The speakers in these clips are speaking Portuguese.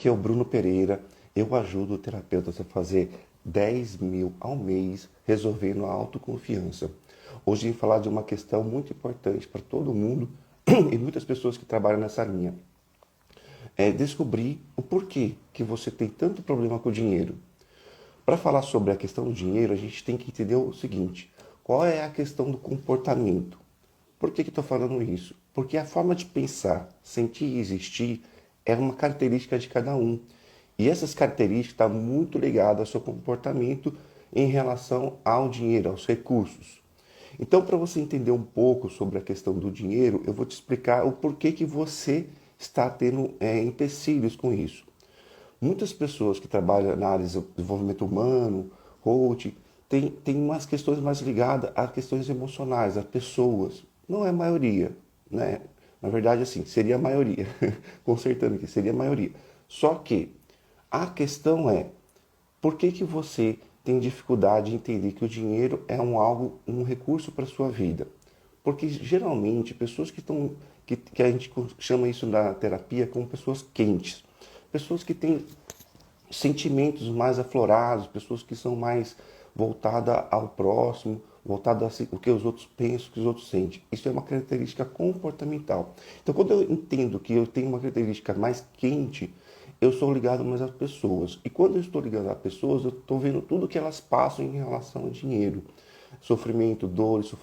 Aqui é o Bruno Pereira. Eu ajudo terapeutas a fazer 10 mil ao mês resolvendo a autoconfiança. Hoje vim falar de uma questão muito importante para todo mundo e muitas pessoas que trabalham nessa linha. É descobrir o porquê que você tem tanto problema com o dinheiro. Para falar sobre a questão do dinheiro, a gente tem que entender o seguinte: qual é a questão do comportamento? Por que estou falando isso? Porque a forma de pensar, sentir e existir é uma característica de cada um. E essas características estão muito ligadas ao seu comportamento em relação ao dinheiro, aos recursos. Então, para você entender um pouco sobre a questão do dinheiro, eu vou te explicar o porquê que você está tendo empecilhos com isso. Muitas pessoas que trabalham na área de desenvolvimento humano, coaching, tem umas questões mais ligadas a questões emocionais, a pessoas. Não é a maioria, né? Na verdade, assim, seria a maioria. Consertando aqui, seria a maioria. Só que a questão é, por que que você tem dificuldade em entender que o dinheiro é um recurso para a sua vida? Porque geralmente pessoas que a gente chama isso na terapia como pessoas quentes, pessoas que têm sentimentos mais aflorados, pessoas que são mais voltadas ao próximo, voltadas a o que os outros pensam, o que os outros sentem. Isso é uma característica comportamental. Então, quando eu entendo que eu tenho uma característica mais quente, eu sou ligado mais às pessoas. E quando eu estou ligado às pessoas, eu estou vendo tudo que elas passam em relação ao dinheiro. Sofrimento, dores,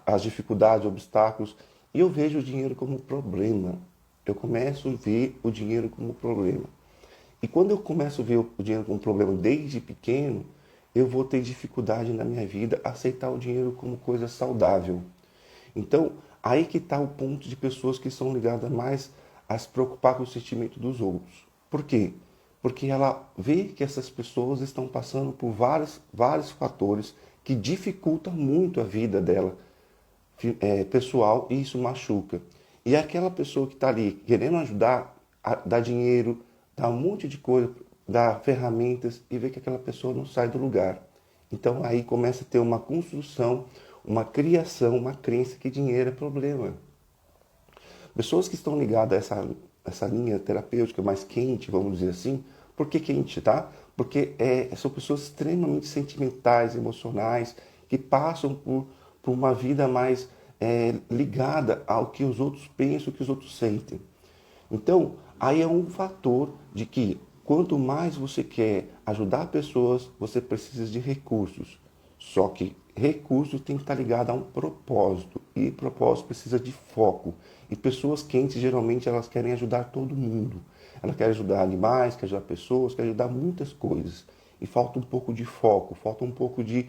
as dificuldades, obstáculos. E eu vejo o dinheiro como problema. Eu começo a ver o dinheiro como problema. E quando eu começo a ver o dinheiro como problema desde pequeno, eu vou ter dificuldade na minha vida a aceitar o dinheiro como coisa saudável. Então, aí que está o ponto de pessoas que são ligadas mais a se preocupar com o sentimento dos outros. Por quê? Porque ela vê que essas pessoas estão passando por vários fatores que dificultam muito a vida dela pessoal, e isso machuca. E aquela pessoa que está ali querendo ajudar, dá dinheiro, dá um monte de coisa, dá ferramentas e vê que aquela pessoa não sai do lugar. Então aí começa a ter uma construção, uma criação, uma crença que dinheiro é problema. Pessoas que estão ligadas a essa linha terapêutica mais quente, vamos dizer assim, por que quente, tá? Porque são pessoas extremamente sentimentais, emocionais, que passam por uma vida mais ligada ao que os outros pensam, o que os outros sentem. Então, aí é um fator de que quanto mais você quer ajudar pessoas, você precisa de recursos. Só que recursos tem que estar ligado a um propósito. E propósito precisa de foco. E pessoas quentes, geralmente, elas querem ajudar todo mundo. Elas querem ajudar animais, querem ajudar pessoas, querem ajudar muitas coisas. E falta um pouco de foco, falta um pouco de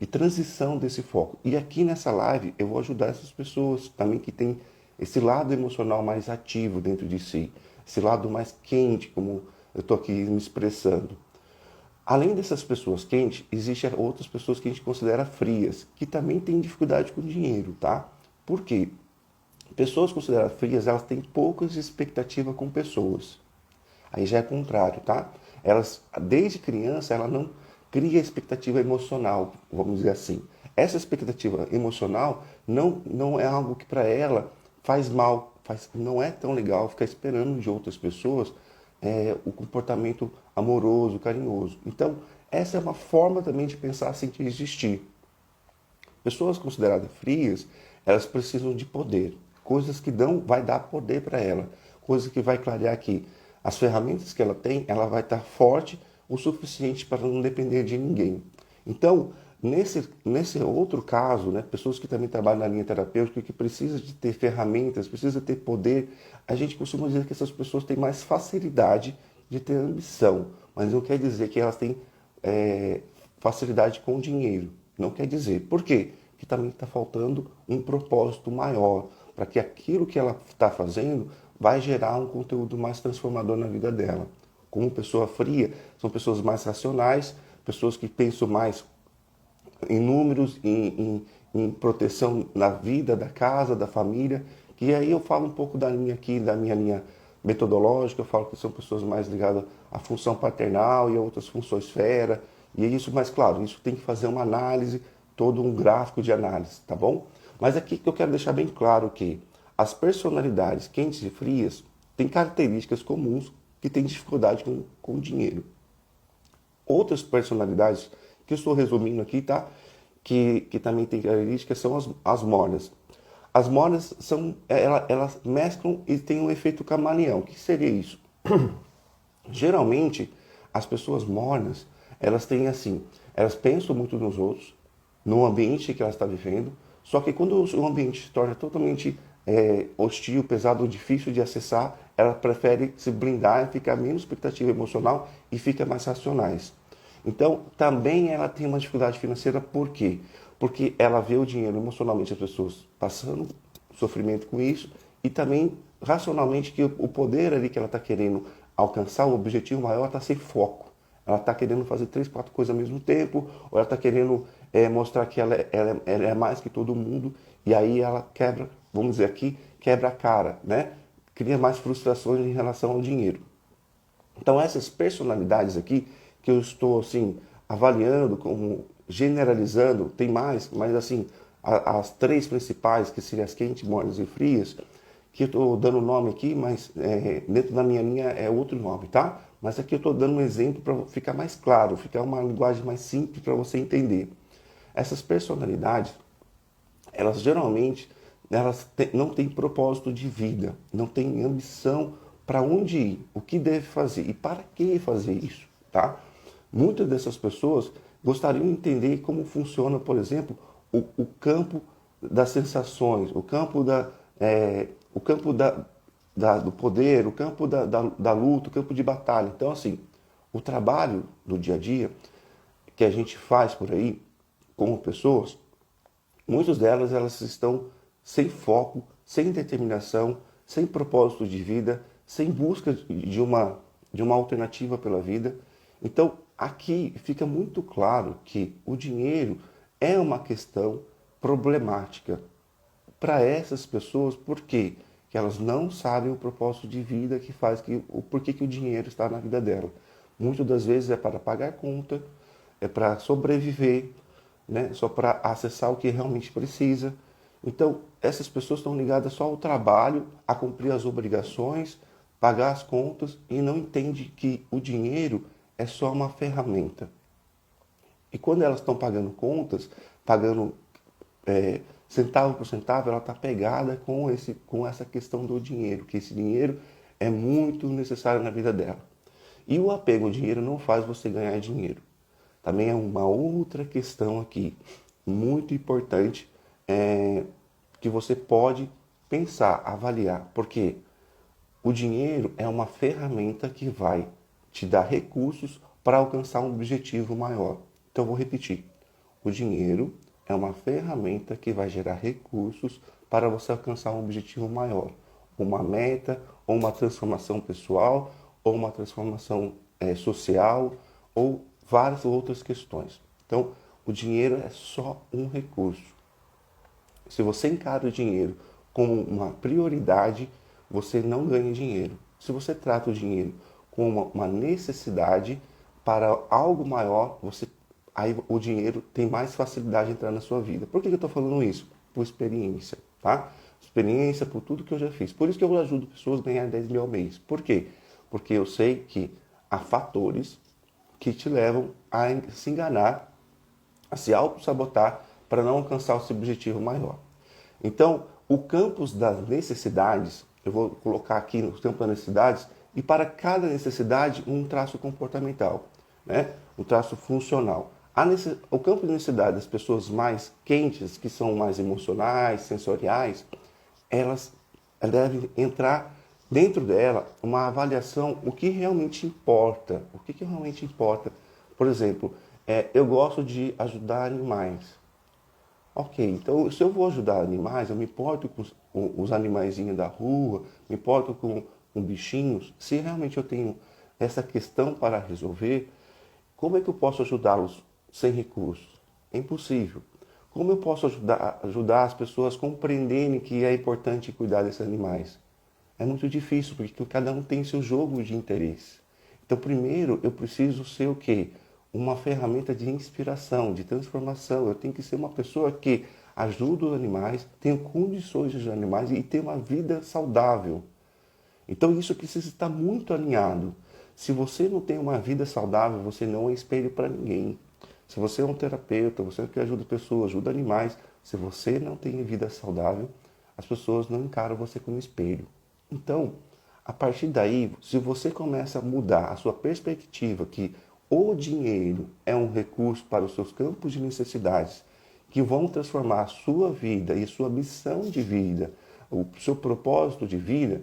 transição desse foco. E aqui nessa live eu vou ajudar essas pessoas também que têm esse lado emocional mais ativo dentro de si, esse lado mais quente, como eu estou aqui me expressando. Além dessas pessoas quentes, existem outras pessoas que a gente considera frias, que também têm dificuldade com dinheiro, tá? Por quê? Pessoas consideradas frias, elas têm poucas expectativas com pessoas. Aí já é contrário, tá? Elas, desde criança, ela não cria expectativa emocional, vamos dizer assim. Essa expectativa emocional não é algo que para ela faz mal, não é tão legal ficar esperando de outras pessoas o comportamento amoroso, carinhoso. Então, essa é uma forma também de pensar, sentir e existir. Pessoas consideradas frias, elas precisam de poder, coisas que vai dar poder para ela, coisas que vai clarear que as ferramentas que ela tem, ela vai estar forte o suficiente para não depender de ninguém. Então, nesse outro caso, né, pessoas que também trabalham na linha terapêutica, que precisam de ter ferramentas, precisam ter poder, a gente costuma dizer que essas pessoas têm mais facilidade de ter ambição, mas não quer dizer que elas têm facilidade com o dinheiro. Não quer dizer. Por quê? Que também está faltando um propósito maior, para que aquilo que ela está fazendo vai gerar um conteúdo mais transformador na vida dela. Como pessoa fria, são pessoas mais racionais, pessoas que pensam mais em números, em proteção na vida, da casa, da família. E aí eu falo um pouco da linha aqui, da minha linha metodológica, eu falo que são pessoas mais ligadas à função paternal e a outras funções fera. E é isso, mas claro, isso tem que fazer uma análise, todo um gráfico de análise, tá bom? Mas aqui que eu quero deixar bem claro que as personalidades quentes e frias têm características comuns que tem dificuldade com dinheiro. Outras personalidades, que eu estou resumindo aqui, tá? Que também tem características, são as mornas. As mornas elas mesclam e têm um efeito camaleão. O que seria isso? Geralmente, as pessoas mornas, elas têm assim, elas pensam muito nos outros, no ambiente que elas estão vivendo, só que quando o ambiente se torna totalmente hostil, pesado, difícil de acessar, ela prefere se blindar e ficar menos expectativa emocional e fica mais racionais. Então, também ela tem uma dificuldade financeira, por quê? Porque ela vê o dinheiro emocionalmente, as pessoas passando sofrimento com isso, e também racionalmente que o poder ali que ela está querendo alcançar, o objetivo maior está sem foco. Ela está querendo fazer 3, 4 coisas ao mesmo tempo, ou ela está querendo mostrar que ela é mais que todo mundo, e aí ela quebra, vamos dizer aqui, quebra a cara, né? Cria mais frustrações em relação ao dinheiro. Então essas personalidades aqui, que eu estou assim avaliando, como generalizando, tem mais, mas assim, as 3 principais, que seriam as quentes, mornas e frias, que eu estou dando nome aqui, mas dentro da minha linha é outro nome, tá? Mas aqui eu estou dando um exemplo para ficar mais claro, ficar uma linguagem mais simples para você entender. Essas personalidades, elas geralmente não têm propósito de vida, não têm ambição para onde ir, o que deve fazer e para que fazer isso, tá? Muitas dessas pessoas gostariam de entender como funciona, por exemplo, o campo das sensações, o campo do poder, o campo da luta, o campo de batalha. Então, assim, o trabalho do dia a dia que a gente faz por aí, como pessoas, muitas delas elas estão sem foco, sem determinação, sem propósito de vida, sem busca de uma alternativa pela vida. Então, aqui fica muito claro que o dinheiro é uma questão problemática para essas pessoas, por quê? Que elas não sabem o propósito de vida que faz o porquê que o dinheiro está na vida dela. Muitas das vezes é para pagar conta, é para sobreviver, né? Só para acessar o que realmente precisa. Então, essas pessoas estão ligadas só ao trabalho, a cumprir as obrigações, pagar as contas e não entendem que o dinheiro é só uma ferramenta. E quando elas estão pagando contas, pagando centavo por centavo, ela está pegada com essa questão do dinheiro, que esse dinheiro é muito necessário na vida dela. E o apego ao dinheiro não faz você ganhar dinheiro. Também é uma outra questão aqui, muito importante, que você pode pensar, avaliar, porque o dinheiro é uma ferramenta que vai te dar recursos para alcançar um objetivo maior. Então, eu vou repetir. O dinheiro é uma ferramenta que vai gerar recursos para você alcançar um objetivo maior. Uma meta, ou uma transformação pessoal, ou uma transformação social, ou várias outras questões. Então, o dinheiro é só um recurso. Se você encara o dinheiro como uma prioridade, você não ganha dinheiro. Se você trata o dinheiro como uma necessidade para algo maior, aí o dinheiro tem mais facilidade de entrar na sua vida. Por que eu estou falando isso? Por experiência, tá? Experiência, por tudo que eu já fiz. Por isso que eu ajudo pessoas a ganhar 10 mil ao mês. Por quê? Porque eu sei que há fatores que te levam a se enganar, a se auto-sabotar para não alcançar o seu objetivo maior. Então, o campus das necessidades, eu vou colocar aqui no campo das necessidades, e para cada necessidade um traço comportamental, né? Um traço funcional. O campo de necessidade das pessoas mais quentes, que são mais emocionais, sensoriais, elas devem entrar dentro dela uma avaliação, o que realmente importa. O que realmente importa? Por exemplo, eu gosto de ajudar animais. Ok, então se eu vou ajudar animais, eu me importo com os animaizinhos da rua, me importo com bichinhos. Se realmente eu tenho essa questão para resolver, como é que eu posso ajudá-los sem recursos? É impossível. Como eu posso ajudar as pessoas a compreenderem que é importante cuidar desses animais? É muito difícil, porque cada um tem seu jogo de interesse. Então, primeiro, eu preciso ser o quê? Uma ferramenta de inspiração, de transformação. Eu tenho que ser uma pessoa que ajuda os animais, tenha condições de ajudar os animais e ter uma vida saudável. Então isso precisa estar muito alinhado. Se você não tem uma vida saudável, você não é espelho para ninguém. Se você é um terapeuta, você que ajuda pessoas, ajuda animais, se você não tem vida saudável, as pessoas não encaram você como espelho. Então, a partir daí, se você começa a mudar a sua perspectiva que o dinheiro é um recurso para os seus campos de necessidades, que vão transformar a sua vida e a sua missão de vida, o seu propósito de vida,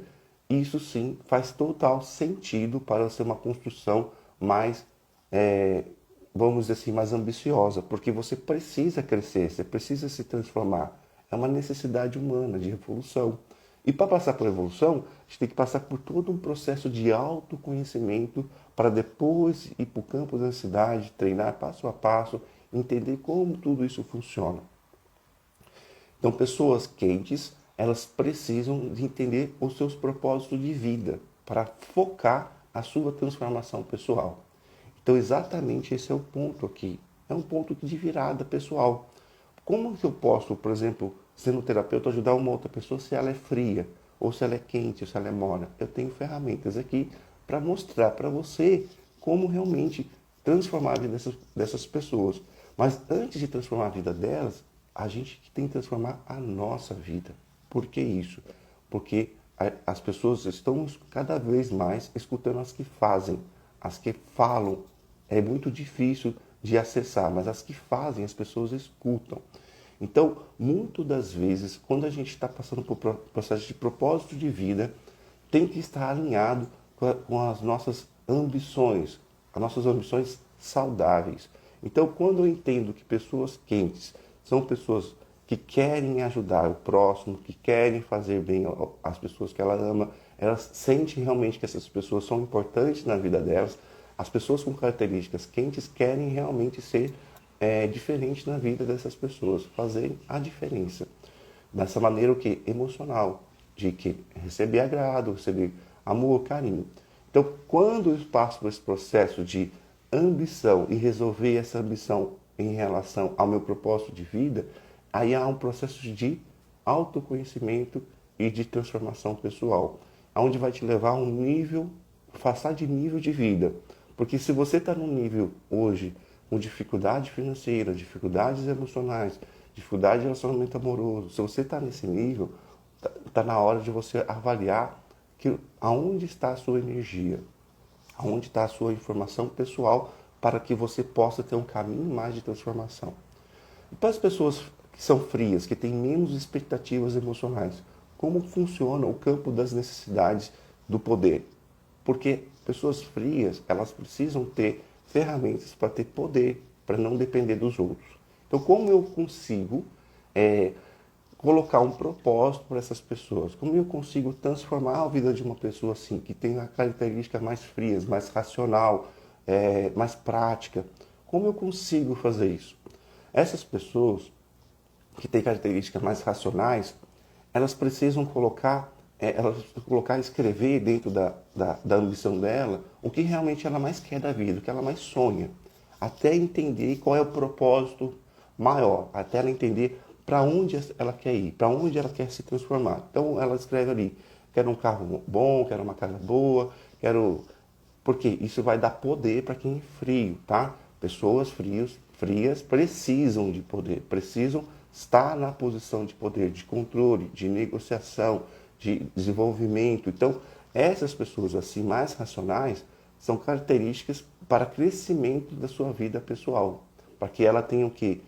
isso sim faz total sentido para ser uma construção mais, vamos dizer assim, mais ambiciosa, porque você precisa crescer, você precisa se transformar. É uma necessidade humana de evolução. E para passar pela evolução, a gente tem que passar por todo um processo de autoconhecimento para depois ir para o campo da cidade, treinar passo a passo, entender como tudo isso funciona. Então, pessoas quentes, elas precisam de entender os seus propósitos de vida para focar a sua transformação pessoal. Então, exatamente esse é o ponto aqui. É um ponto de virada pessoal. Como que eu posso, por exemplo, sendo terapeuta, ajudar uma outra pessoa se ela é fria, ou se ela é quente, ou se ela é morna? Eu tenho ferramentas aqui para mostrar para você como realmente transformar a vida dessas pessoas. Mas antes de transformar a vida delas, a gente tem que transformar a nossa vida. Por que isso? Porque as pessoas estão cada vez mais escutando as que fazem, as que falam. É muito difícil de acessar, mas as que fazem, as pessoas escutam. Então, muitas das vezes, quando a gente está passando por processo de propósito de vida, tem que estar alinhado com as nossas ambições saudáveis. Então, quando eu entendo que pessoas quentes são pessoas que querem ajudar o próximo, que querem fazer bem às pessoas que ela ama, elas sentem realmente que essas pessoas são importantes na vida delas. As pessoas com características quentes querem realmente ser diferentes na vida dessas pessoas, fazer a diferença. Dessa maneira o que? Emocional, de que receber agrado, receber amor, carinho. Então, quando eu passo por esse processo de ambição e resolver essa ambição em relação ao meu propósito de vida, aí há um processo de autoconhecimento e de transformação pessoal, onde vai te levar a um nível, passar de nível de vida. Porque se você está num nível hoje com dificuldade financeira, dificuldades emocionais, dificuldade de relacionamento amoroso, se você está nesse nível, está na hora de você avaliar aonde está a sua energia, aonde está a sua informação pessoal para que você possa ter um caminho mais de transformação. E para as pessoas que são frias, que têm menos expectativas emocionais, como funciona o campo das necessidades do poder? Porque pessoas frias, elas precisam ter ferramentas para ter poder, para não depender dos outros. Então, como eu consigo colocar um propósito para essas pessoas? Como eu consigo transformar a vida de uma pessoa assim, que tem a característica mais frias, mais racional, mais prática? Como eu consigo fazer isso? Essas pessoas que têm características mais racionais, elas precisam escrever dentro da ambição dela o que realmente ela mais quer da vida, o que ela mais sonha, até entender qual é o propósito maior, até ela entender para onde ela quer ir, para onde ela quer se transformar. Então ela escreve ali, quero um carro bom, quero uma casa boa, quero... Porque isso vai dar poder para quem é frio, tá? Pessoas frias precisam de poder, precisam estar na posição de poder, de controle, de negociação, de desenvolvimento. Então, essas pessoas assim mais racionais são características para crescimento da sua vida pessoal, para que ela tenha o quê?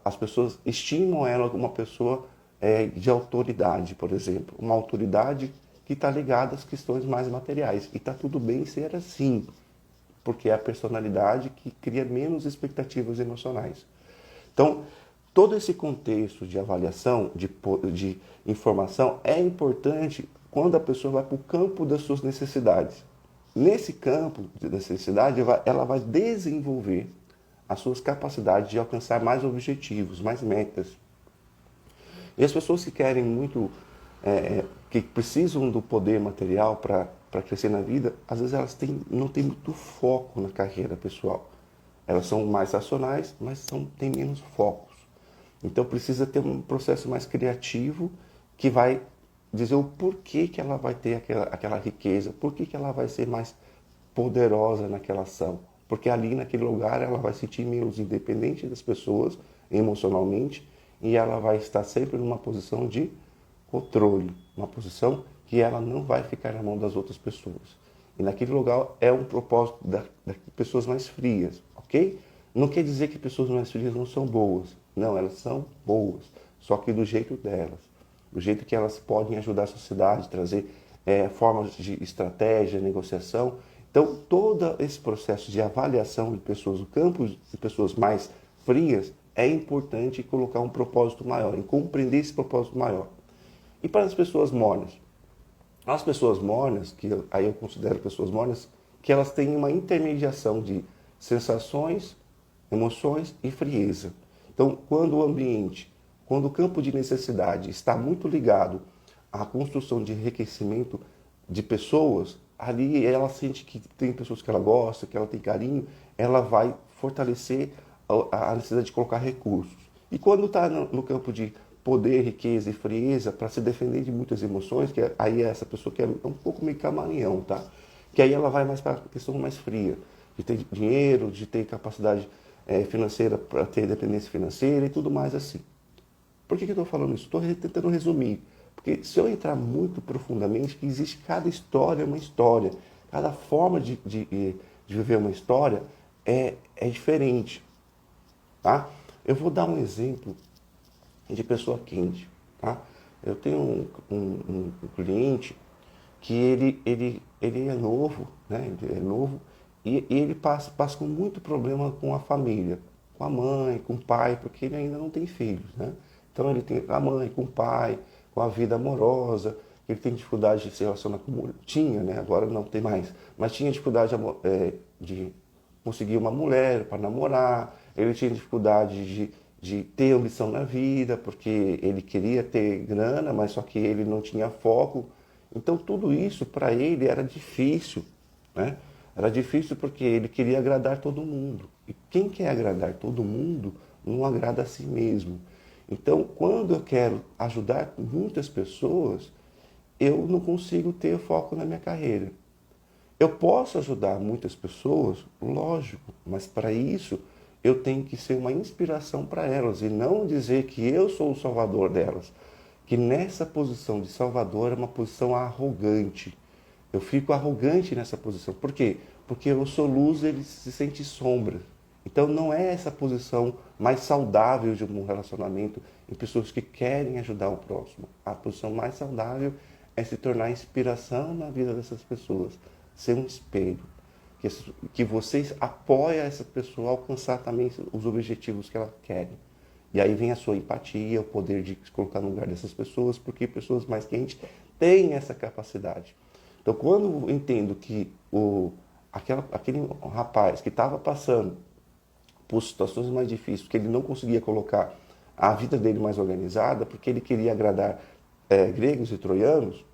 As pessoas estimam ela como uma pessoa de autoridade, por exemplo, uma autoridade que está ligada às questões mais materiais. E está tudo bem ser assim, porque é a personalidade que cria menos expectativas emocionais. Então, todo esse contexto de avaliação, de informação, é importante quando a pessoa vai para o campo das suas necessidades. Nesse campo de necessidade, ela vai desenvolver as suas capacidades de alcançar mais objetivos, mais metas. E as pessoas que querem muito, que precisam do poder material para crescer na vida, às vezes elas não têm muito foco na carreira pessoal. Elas são mais racionais, mas têm menos focos. Então precisa ter um processo mais criativo que vai dizer o porquê que ela vai ter aquela riqueza, por que ela vai ser mais poderosa naquela ação. Porque ali naquele lugar ela vai sentir menos independente das pessoas emocionalmente e ela vai estar sempre numa posição de controle, uma posição que ela não vai ficar na mão das outras pessoas. E naquele lugar é um propósito de pessoas mais frias, ok? Não quer dizer que pessoas mais frias não são boas. Não, elas são boas, só que do jeito delas. Do jeito que elas podem ajudar a sociedade, trazer formas de estratégia, negociação. Então, todo esse processo de avaliação de pessoas, o campo de pessoas mais frias, é importante colocar um propósito maior, em compreender esse propósito maior. E para as pessoas mornas? As pessoas mornas, aí eu considero pessoas mornas, que elas têm uma intermediação de sensações, emoções e frieza. Então, quando o ambiente, quando o campo de necessidade está muito ligado à construção de enriquecimento de pessoas, ali ela sente que tem pessoas que ela gosta, que ela tem carinho, ela vai fortalecer a necessidade de colocar recursos. E quando está no campo de poder, riqueza e frieza, para se defender de muitas emoções, que aí é essa pessoa que é um pouco meio camaleão, tá? Que aí ela vai mais para a questão mais fria, de ter dinheiro, de ter capacidade financeira para ter dependência financeira e tudo mais assim. Por que eu estou falando isso? Estou tentando resumir. Porque se eu entrar muito profundamente, que existe cada história uma história. Cada forma de viver uma história é diferente. Tá? Eu vou dar um exemplo de pessoa quente. Tá? Eu tenho um cliente que ele é novo, né? Ele é novo e ele passa com muito problema com a família, com a mãe, com o pai, porque ele ainda não tem filhos, né? Então ele tem a mãe, com o pai, com a vida amorosa, ele tem dificuldade de se relacionar com mulher. Tinha, né? Agora não tem mais, mas tinha dificuldade de conseguir uma mulher para namorar, ele tinha dificuldade de ter ambição na vida, porque ele queria ter grana, mas só que ele não tinha foco. Então tudo isso para ele era difícil, né? Era difícil porque ele queria agradar todo mundo. E quem quer agradar todo mundo não agrada a si mesmo. Então, quando eu quero ajudar muitas pessoas, eu não consigo ter foco na minha carreira. Eu posso ajudar muitas pessoas, lógico, mas para isso eu tenho que ser uma inspiração para elas e não dizer que eu sou o salvador delas. Que nessa posição de salvador é uma posição arrogante. Eu fico arrogante nessa posição. Por quê? Porque eu sou luz e ele se sente sombra. Então não é essa posição mais saudável de um relacionamento em pessoas que querem ajudar o próximo. A posição mais saudável é se tornar inspiração na vida dessas pessoas. Ser um espelho. Que vocês apoiam essa pessoa a alcançar também os objetivos que ela querem. E aí vem a sua empatia, o poder de se colocar no lugar dessas pessoas, porque pessoas mais quentes têm essa capacidade. Então, quando eu entendo que aquele rapaz que estava passando por situações mais difíceis, que ele não conseguia colocar a vida dele mais organizada, porque ele queria agradar gregos e troianos,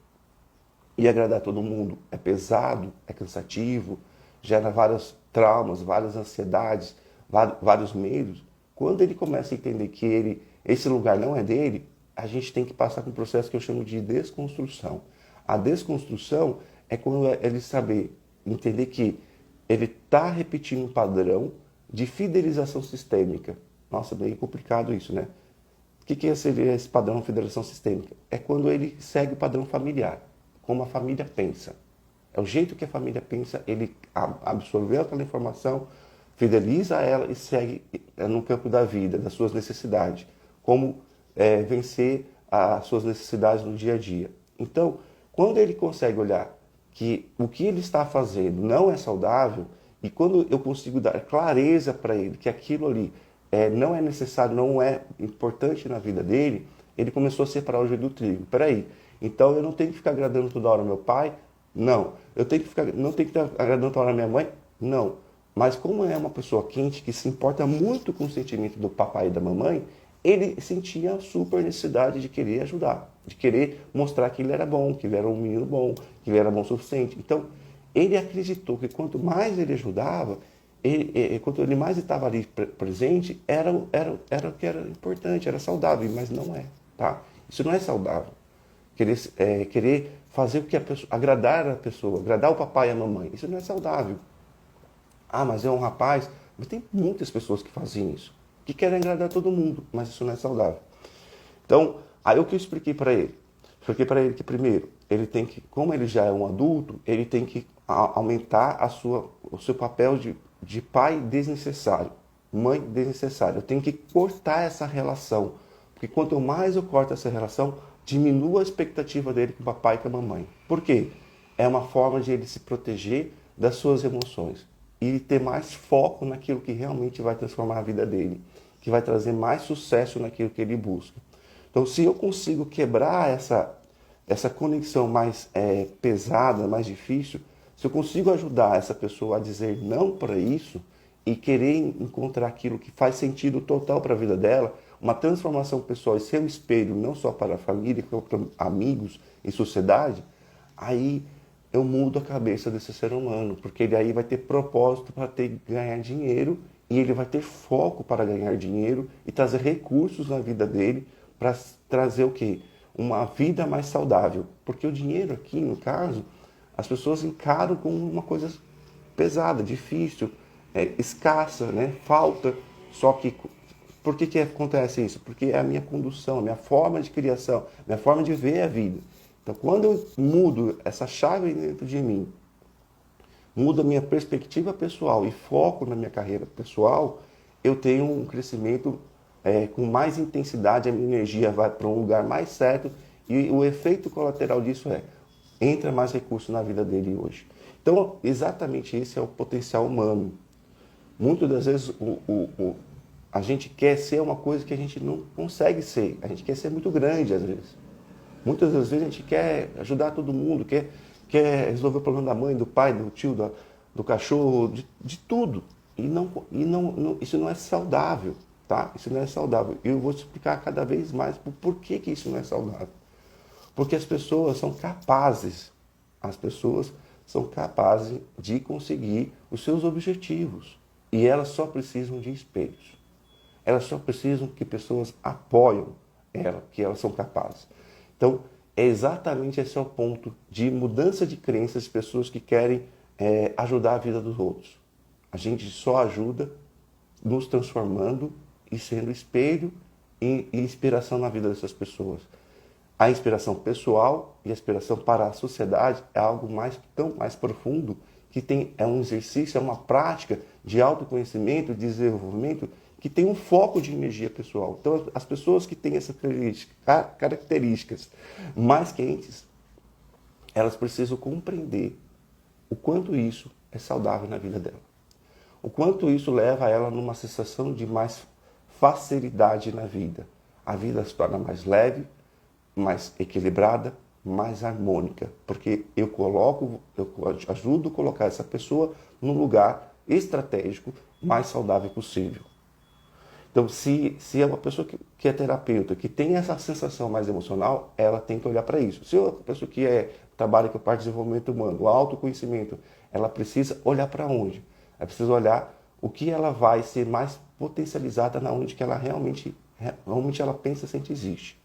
e agradar todo mundo é pesado, é cansativo, gera vários traumas, várias ansiedades, vários medos. Quando ele começa a entender que esse lugar não é dele, a gente tem que passar por um processo que eu chamo de desconstrução. A desconstrução é quando ele entender que ele está repetindo um padrão de fidelização sistêmica. Nossa, bem complicado isso, né? O que seria esse padrão de fidelização sistêmica? É quando ele segue o padrão familiar, como a família pensa. É o jeito que a família pensa, ele absorveu aquela informação, fideliza ela e segue no campo da vida, das suas necessidades. Como vencer as suas necessidades no dia a dia. Então, quando ele consegue olhar que o que ele está fazendo não é saudável, e quando eu consigo dar clareza para ele que aquilo ali não é necessário, não é importante na vida dele, ele começou a separar o joio do trigo. Peraí, então eu não tenho que ficar agradando toda hora meu pai? Não. Eu não tenho que estar agradando toda hora minha mãe? Não. Mas como é uma pessoa quente que se importa muito com o sentimento do papai e da mamãe, ele sentia a super necessidade de querer ajudar, de querer mostrar que ele era bom, que ele era um menino bom, que ele era bom o suficiente. Então, ele acreditou que quanto mais ele ajudava, quanto ele mais estava ali presente, era o que era importante, era saudável, mas não é, tá? Isso não é saudável. querer fazer o que a pessoa, agradar a pessoa, agradar o papai e a mamãe. Isso não é saudável. Ah, mas é um rapaz. Mas tem muitas pessoas que fazem isso, que querem agradar todo mundo, mas isso não é saudável. Então, aí o que eu expliquei para ele? Expliquei para ele que primeiro, ele tem que, como ele já é um adulto, ele tem que aumentar o seu papel de pai desnecessário, mãe desnecessária. Eu tenho que cortar essa relação, porque quanto mais eu corto essa relação, diminua a expectativa dele com o papai e com a mamãe. Por quê? É uma forma de ele se proteger das suas emoções e ter mais foco naquilo que realmente vai transformar a vida dele, que vai trazer mais sucesso naquilo que ele busca. Então, se eu consigo quebrar essa conexão mais pesada, mais difícil, se eu consigo ajudar essa pessoa a dizer não para isso e querer encontrar aquilo que faz sentido total para a vida dela, uma transformação pessoal e ser um espelho não só para a família, como para amigos e sociedade, aí eu mudo a cabeça desse ser humano, porque ele aí vai ter propósito para ganhar dinheiro e ele vai ter foco para ganhar dinheiro e trazer recursos na vida dele para trazer o quê? Uma vida mais saudável. Porque o dinheiro aqui, no caso, as pessoas encaram como uma coisa pesada, difícil, escassa, né? Falta. Só que, por que acontece isso? Porque é a minha condução, a minha forma de criação, a minha forma de ver a vida. Então, quando eu mudo essa chave dentro de mim, mudo a minha perspectiva pessoal e foco na minha carreira pessoal, eu tenho um crescimento com mais intensidade, a minha energia vai para um lugar mais certo e o efeito colateral disso entra mais recurso na vida dele hoje. Então, exatamente esse é o potencial humano. Muitas das vezes a gente quer ser uma coisa que a gente não consegue ser. A gente quer ser muito grande às vezes. Muitas das vezes a gente quer ajudar todo mundo, quer resolver o problema da mãe, do pai, do tio, do cachorro, de tudo. Isso não é saudável, tá? Isso não é saudável. E eu vou te explicar cada vez mais por que isso não é saudável. Porque as pessoas são capazes de conseguir os seus objetivos. E elas só precisam de espelhos. Elas só precisam que pessoas apoiam elas, que elas são capazes. Então, é exatamente esse é o ponto de mudança de crenças de pessoas que querem ajudar a vida dos outros. A gente só ajuda nos transformando e sendo espelho e inspiração na vida dessas pessoas. A inspiração pessoal e a inspiração para a sociedade é algo tão mais profundo que é um exercício, é uma prática de autoconhecimento, de desenvolvimento que tem um foco de energia pessoal. Então, as pessoas que têm essas características mais quentes, elas precisam compreender o quanto isso é saudável na vida dela. O quanto isso leva ela numa sensação de mais facilidade na vida. A vida se torna mais leve, mais equilibrada, mais harmônica, porque eu ajudo a colocar essa pessoa num lugar estratégico mais saudável possível. Então, se é uma pessoa que é terapeuta, que tem essa sensação mais emocional, ela tem que olhar para isso. Se é uma pessoa que trabalha com a parte de desenvolvimento humano, o autoconhecimento, ela precisa olhar para onde? Ela precisa olhar o que ela vai ser mais potencializada na onde que ela realmente ela pensa, sente, existe.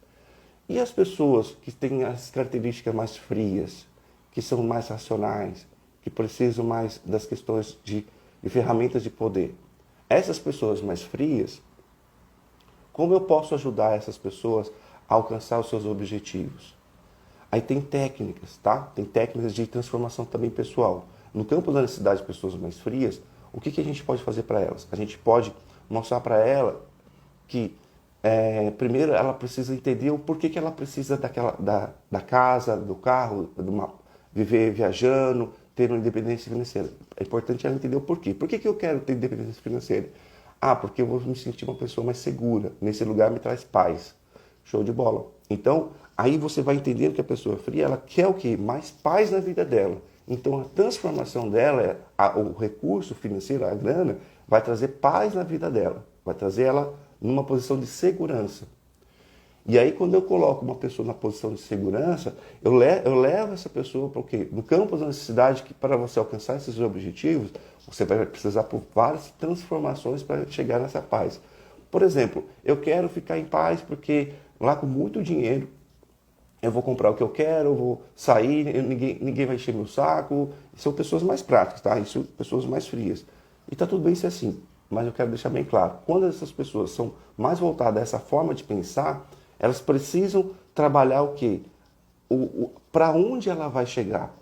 E as pessoas que têm as características mais frias, que são mais racionais, que precisam mais das questões de ferramentas de poder. Essas pessoas mais frias, como eu posso ajudar essas pessoas a alcançar os seus objetivos? Aí tem técnicas, tá? Tem técnicas de transformação também pessoal. No campo da necessidade de pessoas mais frias, o que a gente pode fazer para elas? A gente pode mostrar para ela que primeiro ela precisa entender o porquê que ela precisa da casa, do carro, viver viajando, ter uma independência financeira. É importante ela entender o porquê. Por que eu quero ter independência financeira? Ah, porque eu vou me sentir uma pessoa mais segura. Nesse lugar me traz paz. Show de bola. Então, aí você vai entendendo que a pessoa fria, ela quer o quê? Mais paz na vida dela. Então, a transformação dela, o recurso financeiro, a grana, vai trazer paz na vida dela. Vai trazer ela numa posição de segurança. E aí, quando eu coloco uma pessoa na posição de segurança, eu levo essa pessoa para o quê? No campo da necessidade, que para você alcançar esses objetivos, você vai precisar por várias transformações para chegar nessa paz. Por exemplo, eu quero ficar em paz porque lá com muito dinheiro, eu vou comprar o que eu quero, eu vou sair, ninguém vai encher meu saco. São pessoas mais práticas, tá? Isso, pessoas mais frias. E tá tudo bem ser assim, mas eu quero deixar bem claro, quando essas pessoas são mais voltadas a essa forma de pensar, elas precisam trabalhar o quê? Para onde ela vai chegar?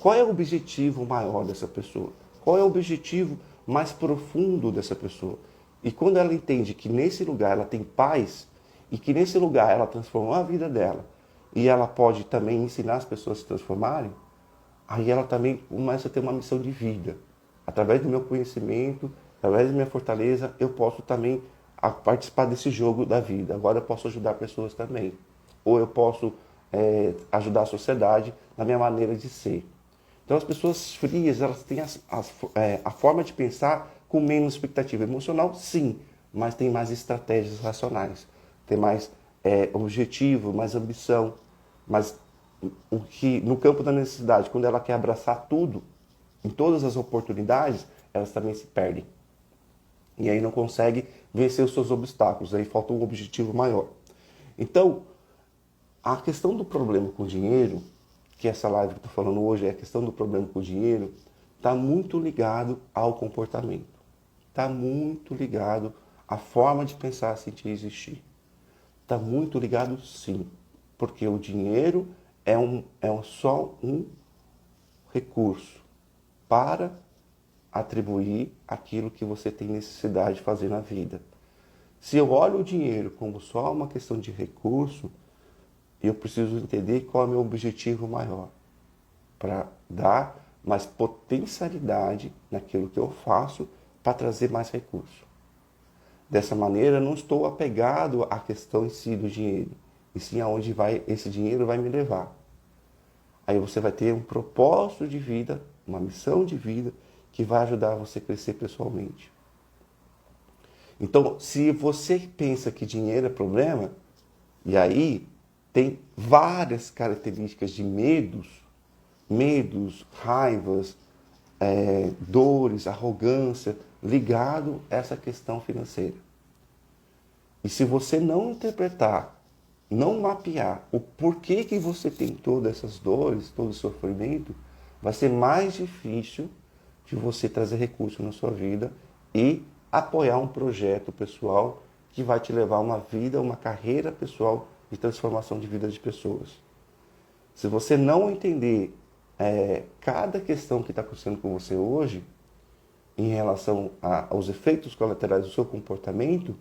Qual é o objetivo maior dessa pessoa? Qual é o objetivo mais profundo dessa pessoa? E quando ela entende que nesse lugar ela tem paz e que nesse lugar ela transformou a vida dela e ela pode também ensinar as pessoas a se transformarem, aí ela também começa a ter uma missão de vida. Através do meu conhecimento, através da minha fortaleza, eu posso também participar desse jogo da vida. Agora eu posso ajudar pessoas também. Ou eu posso ajudar a sociedade na minha maneira de ser. Então as pessoas frias, elas têm a forma de pensar com menos expectativa emocional, sim, mas tem mais estratégias racionais, tem mais objetivo, mais ambição, mas o que no campo da necessidade, quando ela quer abraçar tudo, em todas as oportunidades, elas também se perdem. E aí não consegue vencer os seus obstáculos, aí falta um objetivo maior. Então, a questão do problema com o dinheiro, que essa live que eu estou falando hoje é a questão do problema com o dinheiro, está muito ligado ao comportamento. Está muito ligado à forma de pensar, sentir e existir. Está muito ligado, sim, porque o dinheiro só um recurso para atribuir aquilo que você tem necessidade de fazer na vida. Se eu olho o dinheiro como só uma questão de recurso, eu preciso entender qual é o meu objetivo maior, para dar mais potencialidade naquilo que eu faço para trazer mais recurso. Dessa maneira, eu não estou apegado à questão em si do dinheiro, e sim aonde esse dinheiro vai me levar. Aí você vai ter um propósito de vida, uma missão de vida, que vai ajudar você a crescer pessoalmente. Então, se você pensa que dinheiro é problema, e aí tem várias características de medos, raivas, dores, arrogância, ligado a essa questão financeira. E se você não interpretar, não mapear o porquê que você tem todas essas dores, todo esse sofrimento, vai ser mais difícil de você trazer recursos na sua vida e apoiar um projeto pessoal que vai te levar a uma vida, uma carreira pessoal de transformação de vida de pessoas. Se você não entender cada questão que está acontecendo com você hoje, em relação aos efeitos colaterais do seu comportamento,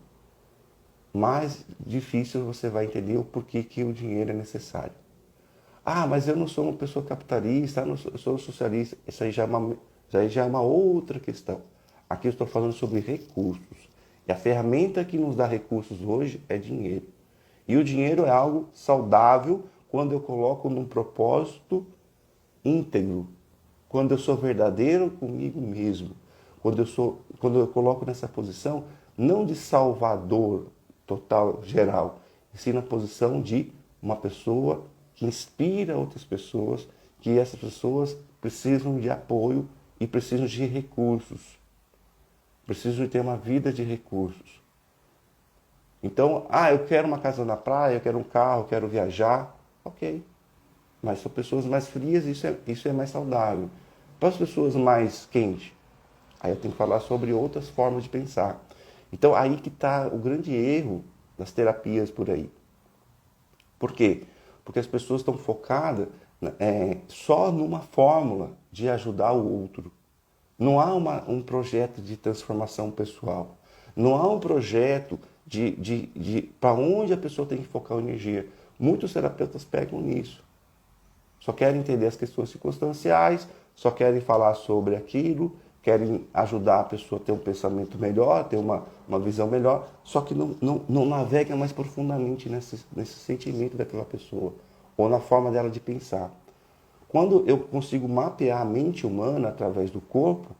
mais difícil você vai entender o porquê que o dinheiro é necessário. Ah, mas eu não sou uma pessoa capitalista, eu sou socialista. Isso aí já é uma outra questão. Aqui eu estou falando sobre recursos. E a ferramenta que nos dá recursos hoje é dinheiro. E o dinheiro é algo saudável quando eu coloco num propósito íntegro. Quando eu sou verdadeiro comigo mesmo. Quando eu coloco nessa posição, não de salvador total, geral, e sim na posição de uma pessoa que inspira outras pessoas, que essas pessoas precisam de apoio e precisam de recursos. Precisam de ter uma vida de recursos. Então, eu quero uma casa na praia, eu quero um carro, eu quero viajar. Ok. Mas são pessoas mais frias, isso é mais saudável. Para as pessoas mais quentes, aí eu tenho que falar sobre outras formas de pensar. Então, aí que está o grande erro das terapias por aí. Por quê? Porque as pessoas estão focadas só numa fórmula de ajudar o outro. Não há um projeto de transformação pessoal. Não há um projeto de para onde a pessoa tem que focar a energia. Muitos terapeutas pegam nisso. Só querem entender as questões circunstanciais, só querem falar sobre aquilo, querem ajudar a pessoa a ter um pensamento melhor, ter uma visão melhor, só que não navega mais profundamente nesse sentimento daquela pessoa, ou na forma dela de pensar. Quando eu consigo mapear a mente humana através do corpo,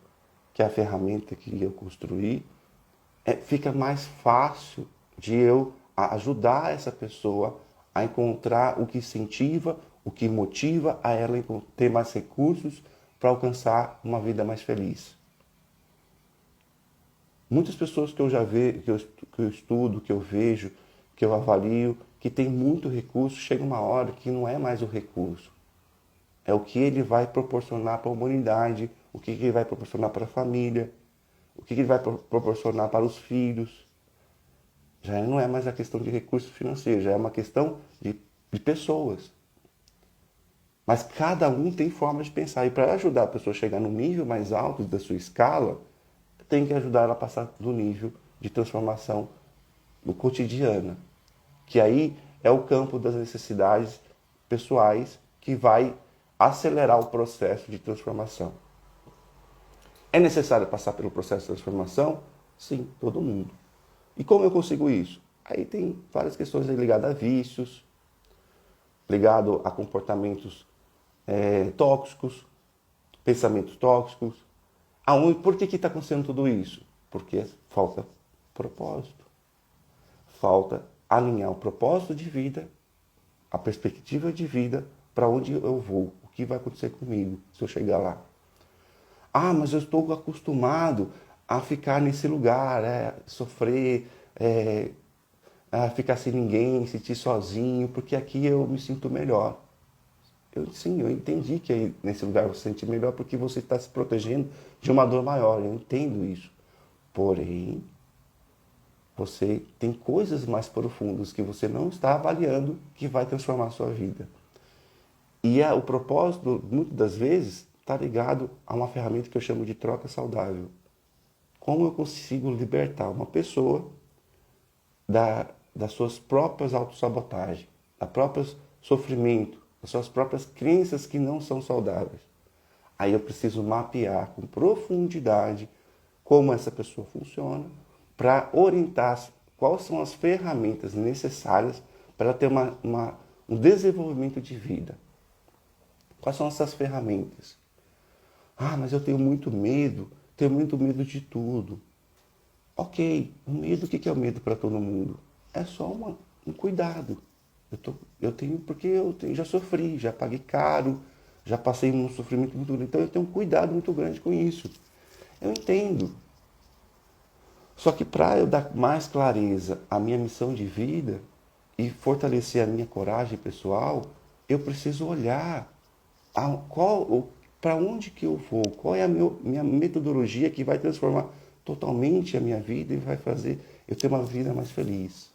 que é a ferramenta que eu construí, fica mais fácil de eu ajudar essa pessoa a encontrar o que incentiva, o que motiva a ela ter mais recursos para alcançar uma vida mais feliz. Muitas pessoas que eu já vejo, que eu estudo, que eu vejo, que eu avalio, que tem muito recurso, chega uma hora que não é mais o recurso. É o que ele vai proporcionar para a humanidade, o que ele vai proporcionar para a família, o que ele vai proporcionar para os filhos. Já não é mais a questão de recursos financeiros, já é uma questão de pessoas. Mas cada um tem forma de pensar. E para ajudar a pessoa a chegar no nível mais alto da sua escala, tem que ajudar ela a passar do nível de transformação no cotidiana. Que aí é o campo das necessidades pessoais que vai acelerar o processo de transformação. É necessário passar pelo processo de transformação? Sim, todo mundo. E como eu consigo isso? Aí tem várias questões ligadas a vícios, ligado a comportamentos tóxicos, pensamentos tóxicos. Por que está acontecendo tudo isso? Porque falta propósito. Falta alinhar o propósito de vida, a perspectiva de vida, para onde eu vou, o que vai acontecer comigo se eu chegar lá. Ah, mas eu estou acostumado a ficar nesse lugar, sofrer, a ficar sem ninguém, sentir sozinho, porque aqui eu me sinto melhor. Sim, eu entendi que aí nesse lugar você se sente melhor porque você está se protegendo de uma dor maior, eu entendo isso. Porém, você tem coisas mais profundas que você não está avaliando que vai transformar a sua vida. E o propósito, muitas das vezes, está ligado a uma ferramenta que eu chamo de troca saudável. Como eu consigo libertar uma pessoa das suas próprias autossabotagens, do próprio sofrimento, das suas próprias crenças que não são saudáveis. Aí eu preciso mapear com profundidade como essa pessoa funciona para orientar quais são as ferramentas necessárias para ela ter um desenvolvimento de vida. Quais são essas ferramentas? Ah, mas eu tenho muito medo de tudo. Ok, o medo, o que é o medo para todo mundo? É só um cuidado. Eu tenho, porque já sofri, já paguei caro, já passei um sofrimento muito grande, então eu tenho um cuidado muito grande com isso. Eu entendo. Só que para eu dar mais clareza à minha missão de vida e fortalecer a minha coragem pessoal, eu preciso olhar para onde que eu vou, qual é a minha metodologia que vai transformar totalmente a minha vida e vai fazer eu ter uma vida mais feliz.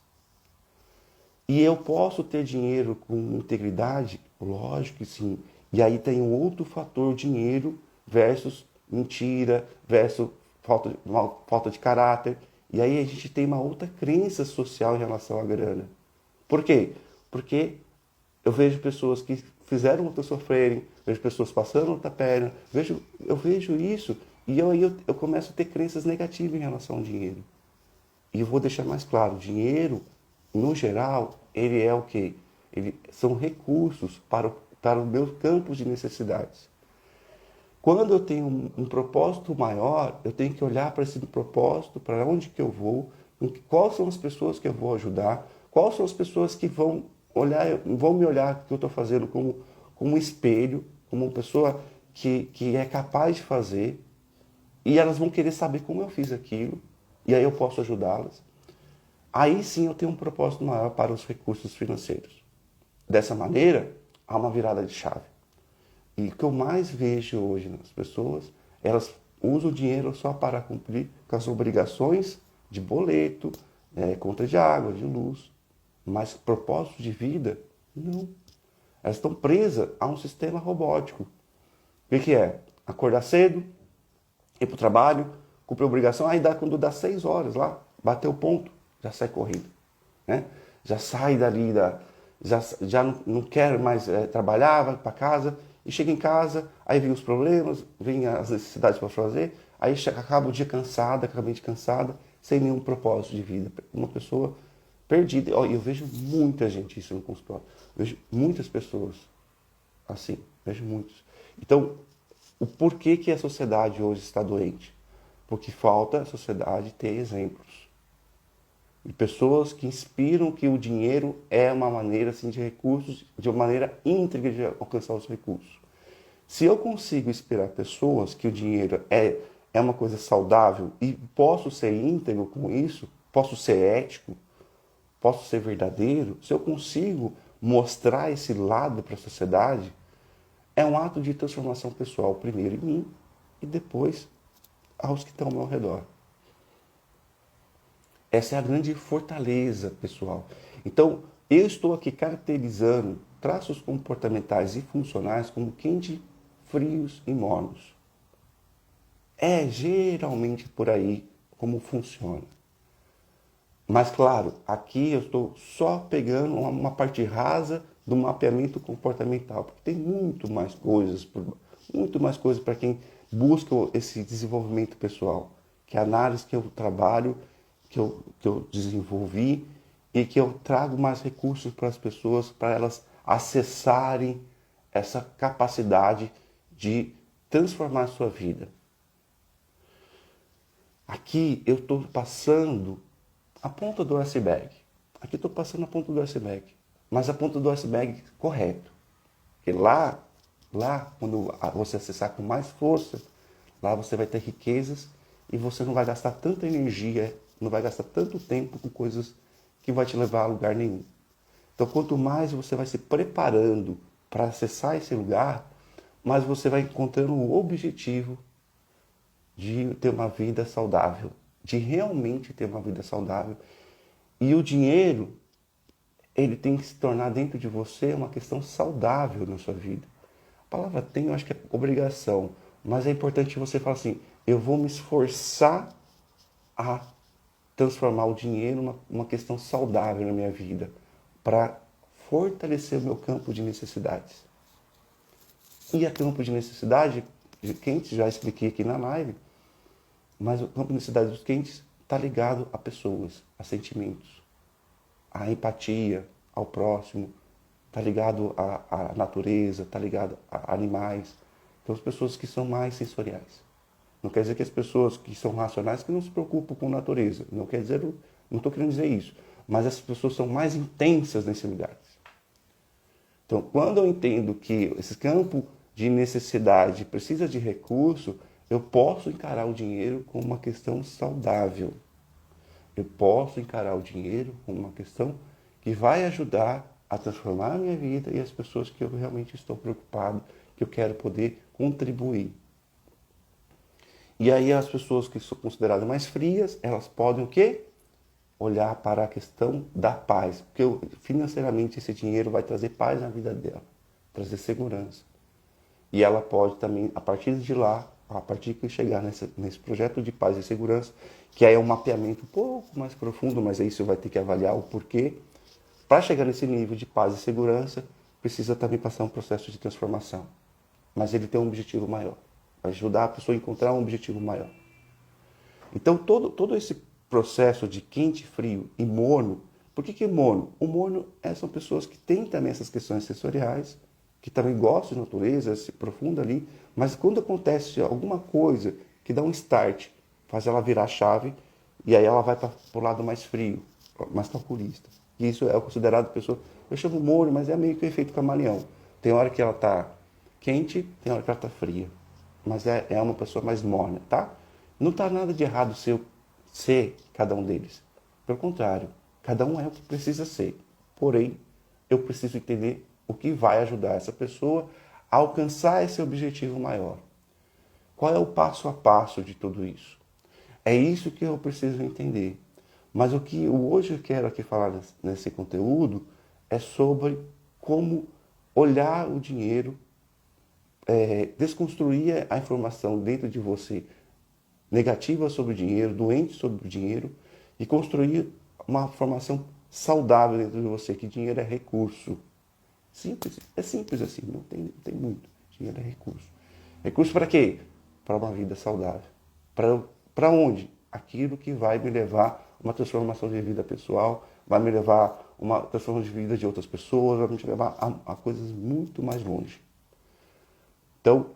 E eu posso ter dinheiro com integridade? Lógico que sim. E aí tem um outro fator, dinheiro versus mentira, versus falta de caráter. E aí a gente tem uma outra crença social em relação à grana. Por quê? Porque eu vejo pessoas que fizeram outras sofrerem, vejo pessoas passando outra perna, eu vejo isso e eu começo a ter crenças negativas em relação ao dinheiro. E eu vou deixar mais claro, o dinheiro, no geral, ele é o quê? São recursos para o meu campo de necessidades. Quando eu tenho um propósito maior, eu tenho que olhar para esse propósito, para onde que eu vou, quais são as pessoas que eu vou ajudar, quais são as pessoas que vão me olhar que eu estou fazendo como um espelho, como uma pessoa que é capaz de fazer, e elas vão querer saber como eu fiz aquilo, e aí eu posso ajudá-las. Aí sim eu tenho um propósito maior para os recursos financeiros. Dessa maneira, há uma virada de chave. E o que eu mais vejo hoje nas pessoas, elas usam o dinheiro só para cumprir com as obrigações de boleto, conta de água, de luz. Mas propósito de vida, não. Elas estão presas a um sistema robótico. O que é? Acordar cedo, ir para o trabalho, cumprir a obrigação, aí quando dá 6 horas lá, bateu o ponto, já sai correndo. Né? Já sai dali, já não quer mais trabalhar, vai para casa, e chega em casa, aí vem os problemas, vem as necessidades para fazer, aí acaba o dia cansada, acaba a mente cansada, sem nenhum propósito de vida. Uma pessoa perdida. Eu vejo muita gente isso no consultório. Vejo muitas pessoas assim, vejo muitos. Então, o porquê que a sociedade hoje está doente? Porque falta a sociedade ter exemplos. E pessoas que inspiram que o dinheiro é uma maneira assim, de recursos, de uma maneira íntegra de alcançar os recursos. Se eu consigo inspirar pessoas que o dinheiro é uma coisa saudável e posso ser íntegro com isso, posso ser ético, posso ser verdadeiro, se eu consigo mostrar esse lado para a sociedade, é um ato de transformação pessoal, primeiro em mim e depois aos que estão ao meu redor. Essa é a grande fortaleza pessoal. Então, eu estou aqui caracterizando traços comportamentais e funcionais como quente, frios e mornos. É geralmente por aí como funciona. Mas, claro, aqui eu estou só pegando uma parte rasa do mapeamento comportamental, porque tem muito mais coisas para quem busca esse desenvolvimento pessoal, que é a análise que eu trabalho, que eu desenvolvi e que eu trago mais recursos para as pessoas, para elas acessarem essa capacidade de transformar a sua vida. Aqui eu estou passando a ponta do iceberg. Aqui estou passando a ponta do iceberg. Mas a ponta do iceberg correto. Porque lá, quando você acessar com mais força, lá você vai ter riquezas e você não vai gastar tanta energia, não vai gastar tanto tempo com coisas que vai te levar a lugar nenhum. Então, quanto mais você vai se preparando para acessar esse lugar, mais você vai encontrando o objetivo de ter uma vida saudável, de realmente ter uma vida saudável. E o dinheiro, ele tem que se tornar dentro de você uma questão saudável na sua vida. A palavra tem, eu acho que é obrigação, mas é importante você falar assim, eu vou me esforçar a transformar o dinheiro numa questão saudável na minha vida, para fortalecer o meu campo de necessidades. E a campo de necessidade, quente, já expliquei aqui na live, mas o campo de necessidade dos quentes está ligado a pessoas, a sentimentos, a empatia ao próximo, está ligado à natureza, está ligado a animais. Então, as pessoas que são mais sensoriais. Não quer dizer que as pessoas que são racionais que não se preocupam com a natureza. Não quer dizer, não estou querendo dizer isso. Mas as pessoas são mais intensas nesse lugar. Então, quando eu entendo que esse campo de necessidade precisa de recurso, eu posso encarar o dinheiro como uma questão saudável. Eu posso encarar o dinheiro como uma questão que vai ajudar a transformar a minha vida e as pessoas que eu realmente estou preocupado, que eu quero poder contribuir. E aí as pessoas que são consideradas mais frias, elas podem o quê? Olhar para a questão da paz. Porque financeiramente esse dinheiro vai trazer paz na vida dela, trazer segurança. E ela pode também, a partir de lá, a partir que chegar nesse projeto de paz e segurança, que aí é um mapeamento um pouco mais profundo, mas aí você vai ter que avaliar o porquê. Para chegar nesse nível de paz e segurança, precisa também passar um processo de transformação. Mas ele tem um objetivo maior. Ajudar a pessoa a encontrar um objetivo maior. Então, todo esse processo de quente, frio e morno, por que morno? O morno são pessoas que têm também essas questões sensoriais, que também gostam de natureza, se aprofundam ali, mas quando acontece alguma coisa que dá um start, faz ela virar a chave, e aí ela vai para o lado mais frio, mais calculista. E isso é considerado pessoa, eu chamo morno, mas é meio que o efeito camaleão. Tem hora que ela está quente, tem hora que ela está fria. Mas é uma pessoa mais morna, tá? Não está nada de errado ser cada um deles. Pelo contrário, cada um é o que precisa ser. Porém, eu preciso entender o que vai ajudar essa pessoa a alcançar esse objetivo maior. Qual é o passo a passo de tudo isso? É isso que eu preciso entender. Mas o que hoje eu quero aqui falar nesse conteúdo é sobre como olhar o dinheiro, desconstruir a informação dentro de você negativa sobre o dinheiro, doente sobre o dinheiro, e construir uma formação saudável dentro de você, que dinheiro é recurso. Simples, é simples assim, não tem muito. Dinheiro é recurso. Recurso para quê? Para uma vida saudável. Para onde? Aquilo que vai me levar a uma transformação de vida pessoal, vai me levar a uma transformação de vida de outras pessoas, vai me levar a coisas muito mais longe. Então,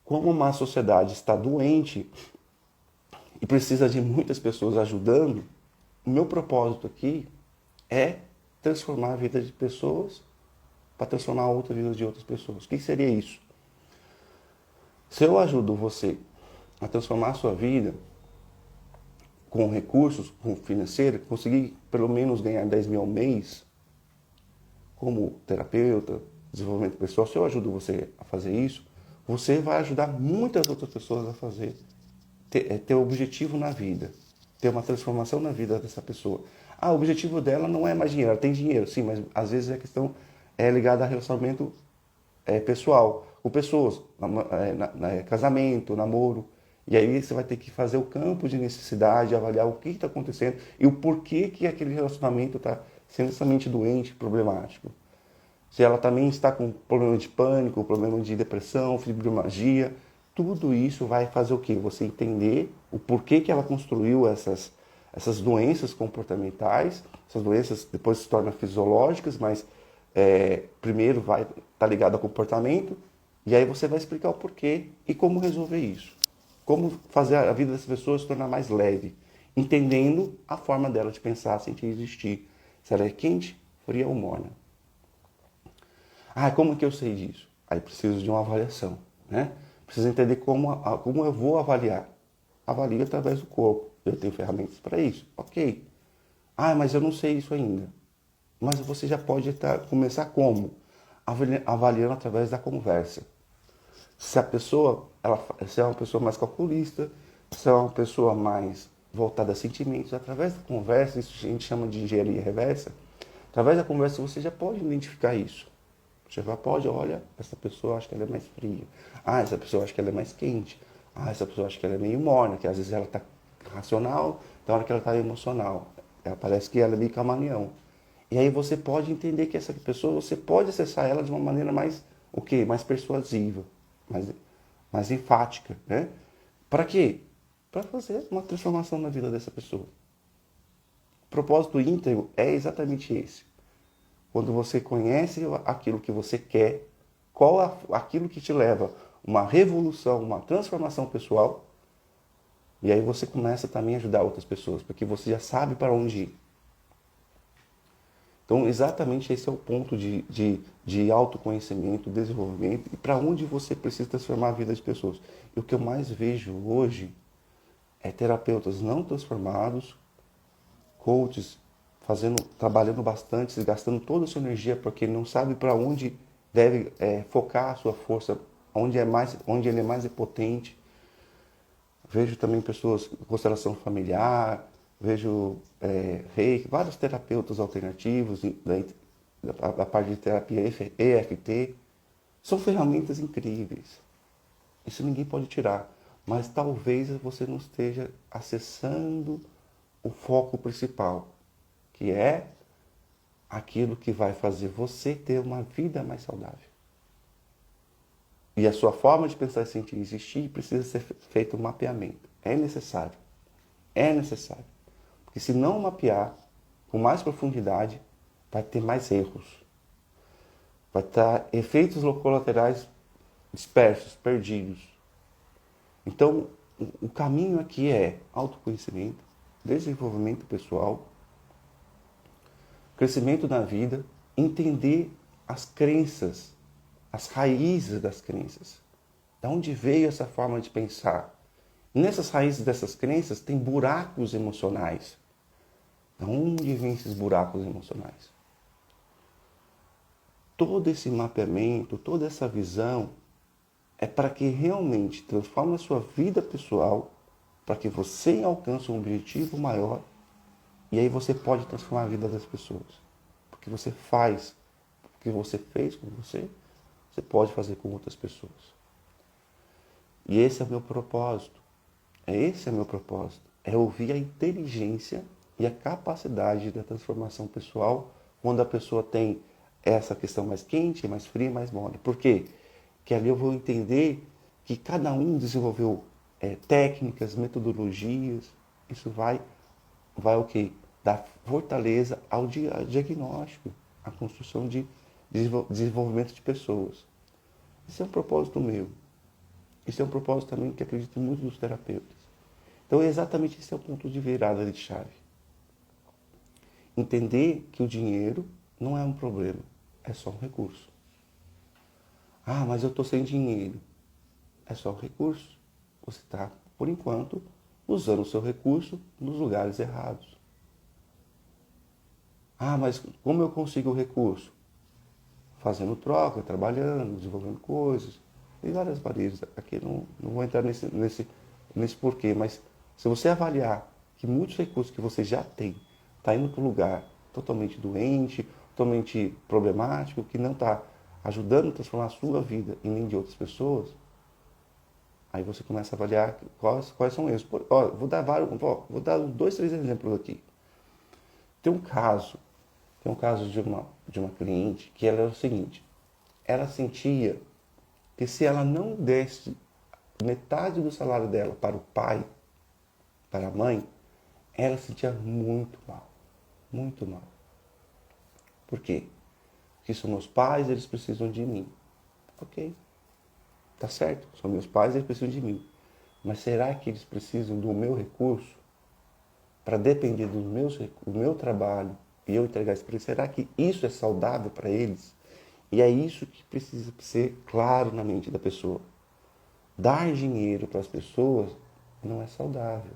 como uma sociedade está doente e precisa de muitas pessoas ajudando, o meu propósito aqui é transformar a vida de pessoas para transformar a outra vida de outras pessoas. O que seria isso? Se eu ajudo você a transformar a sua vida, com recursos, com financeiro, conseguir pelo menos ganhar 10 mil ao mês, como terapeuta, desenvolvimento pessoal, se eu ajudo você a fazer isso, você vai ajudar muitas outras pessoas a fazer, ter objetivo na vida, ter uma transformação na vida dessa pessoa. O objetivo dela não é mais dinheiro, ela tem dinheiro, sim, mas às vezes a questão é ligada a relacionamento pessoal, com pessoas, casamento, namoro. E aí você vai ter que fazer o campo de necessidade, avaliar o que está acontecendo e o porquê que aquele relacionamento está sendo extremamente doente, problemático. Se ela também está com problema de pânico, problema de depressão, fibromialgia, tudo isso vai fazer o quê? Você entender o porquê que ela construiu essas doenças comportamentais. Essas doenças depois se tornam fisiológicas, mas primeiro vai estar ligado ao comportamento, e aí você vai explicar o porquê e como resolver isso. Como fazer a vida das pessoas se tornar mais leve, entendendo a forma dela de pensar, sentir e existir. Se ela é quente, fria ou morna. Como que eu sei disso? Aí preciso de uma avaliação, né? Preciso entender como eu vou avaliar. Avalio através do corpo. Eu tenho ferramentas para isso. Ok. Mas eu não sei isso ainda. Mas você já pode começar como? Avaliando através da conversa. Se a pessoa, se é uma pessoa mais calculista, se é uma pessoa mais voltada a sentimentos, através da conversa, isso a gente chama de engenharia reversa, através da conversa você já pode identificar isso. Você já pode, olha, essa pessoa acha que ela é mais fria. Essa pessoa acha que ela é mais quente. Essa pessoa acha que ela é meio morna, que às vezes ela está racional, tem hora que ela está emocional. Parece que ela é meio camaleão. E aí você pode entender que essa pessoa, você pode acessar ela de uma maneira mais, mais persuasiva, mais enfática, né? Para quê? Para fazer uma transformação na vida dessa pessoa. O propósito íntegro é exatamente esse. Quando você conhece aquilo que você quer, aquilo que te leva uma revolução, uma transformação pessoal, e aí você começa também a ajudar outras pessoas, porque você já sabe para onde ir. Então, exatamente esse é o ponto de autoconhecimento, desenvolvimento e para onde você precisa transformar a vida das pessoas. E o que eu mais vejo hoje é terapeutas não transformados, coaches trabalhando bastante, gastando toda a sua energia porque não sabe para onde deve focar a sua força, onde ele é mais potente. Vejo também pessoas com constelação familiar, vejo reiki, vários terapeutas alternativos, da parte de terapia EFT, são ferramentas incríveis. Isso ninguém pode tirar, mas talvez você não esteja acessando o foco principal, que é aquilo que vai fazer você ter uma vida mais saudável. E a sua forma de pensar, sentir e existir precisa ser feito um mapeamento. É necessário. É necessário. Porque se não mapear com mais profundidade, vai ter mais erros. Vai estar efeitos colaterais dispersos, perdidos. Então, o caminho aqui é autoconhecimento, desenvolvimento pessoal, crescimento na vida, entender as crenças, as raízes das crenças. De onde veio essa forma de pensar? E nessas raízes dessas crenças tem buracos emocionais. De onde vêm esses buracos emocionais? Todo esse mapeamento, toda essa visão é para que realmente transforme a sua vida pessoal, para que você alcance um objetivo maior e aí você pode transformar a vida das pessoas. Porque você faz o que você fez com você, você pode fazer com outras pessoas. E esse é o meu propósito. Esse é o meu propósito. É ouvir a inteligência e a capacidade da transformação pessoal quando a pessoa tem essa questão mais quente, mais fria, mais morna. Por quê? Porque ali eu vou entender que cada um desenvolveu técnicas, metodologias. Isso vai o quê? Dar fortaleza ao diagnóstico, à construção de desenvolvimento de pessoas. Esse é um propósito meu. Esse é um propósito também que acredito muito nos terapeutas. Então, exatamente esse é o ponto de virada de chave. Entender que o dinheiro não é um problema, é só um recurso. Mas eu estou sem dinheiro. É só um recurso. Você está, por enquanto, usando o seu recurso nos lugares errados. Ah, mas como eu consigo o recurso? Fazendo troca, trabalhando, desenvolvendo coisas. Tem várias maneiras. Aqui não vou entrar nesse porquê, mas se você avaliar que muitos recursos que você já tem está indo para um lugar totalmente doente, totalmente problemático, que não está ajudando a transformar a sua vida e nem de outras pessoas, aí você começa a avaliar quais são eles. Ó, vou dar 2, 3 exemplos aqui. Tem um caso, de uma cliente que ela era o seguinte, ela sentia que se ela não desse metade do salário dela para o pai, para a mãe, ela se sentia muito mal, muito mal. Por quê? Porque são meus pais, eles precisam de mim. Ok, tá certo, são meus pais, eles precisam de mim. Mas será que eles precisam do meu recurso para depender do meu trabalho e eu entregar isso para eles? Será que isso é saudável para eles? E é isso que precisa ser claro na mente da pessoa. Dar dinheiro para as pessoas não é saudável.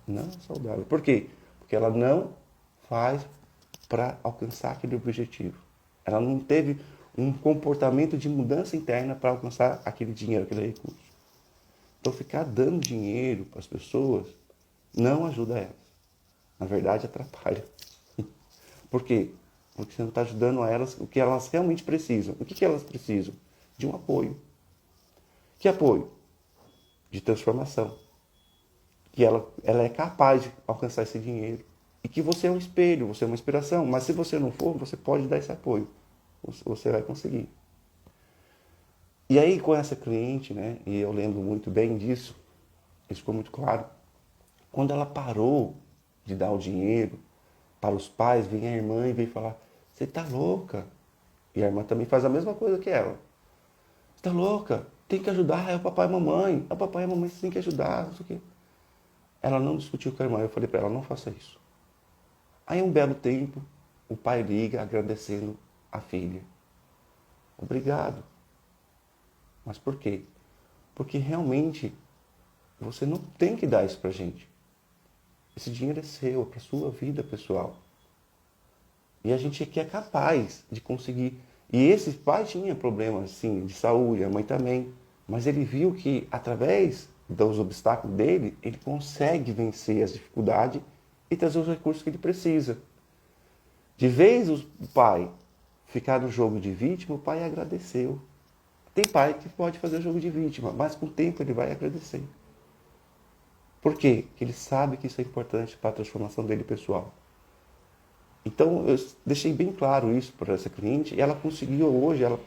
Não é saudável. Por quê? Porque ela não faz para alcançar aquele objetivo. Ela não teve um comportamento de mudança interna para alcançar aquele dinheiro, aquele recurso. Então, ficar dando dinheiro para as pessoas não ajuda elas. Na verdade, atrapalha. Por quê? Porque você não está ajudando a elas o que elas realmente precisam. O que elas precisam? De um apoio. Que apoio? De transformação. Que ela é capaz de alcançar esse dinheiro. E que você é um espelho, você é uma inspiração. Mas se você não for, você pode dar esse apoio. Você vai conseguir. E aí, com essa cliente, né, e eu lembro muito bem disso, isso ficou muito claro, quando ela parou de dar o dinheiro para os pais, vem a irmã e vem falar, você está louca? E a irmã também faz a mesma coisa que ela. Você está louca? Tem que ajudar, é o papai e a mamãe. É o papai e a mamãe, você tem que ajudar, não sei o quê. Ela não discutiu com a irmã, eu falei para ela, não faça isso. Aí, um belo tempo, o pai liga agradecendo a filha. Obrigado. Mas por quê? Porque realmente você não tem que dar isso pra gente. Esse dinheiro é seu, é para sua vida pessoal. E a gente aqui é capaz de conseguir. E esse pai tinha problemas, sim, de saúde, a mãe também. Mas ele viu que, através dos obstáculos dele, ele consegue vencer as dificuldades e trazer os recursos que ele precisa. De vez o pai ficar no jogo de vítima, o pai agradeceu. Tem pai que pode fazer o jogo de vítima, mas com o tempo ele vai agradecer. Por quê? Porque ele sabe que isso é importante para a transformação dele pessoal. Então, eu deixei bem claro isso para essa cliente e ela conseguiu hoje, ela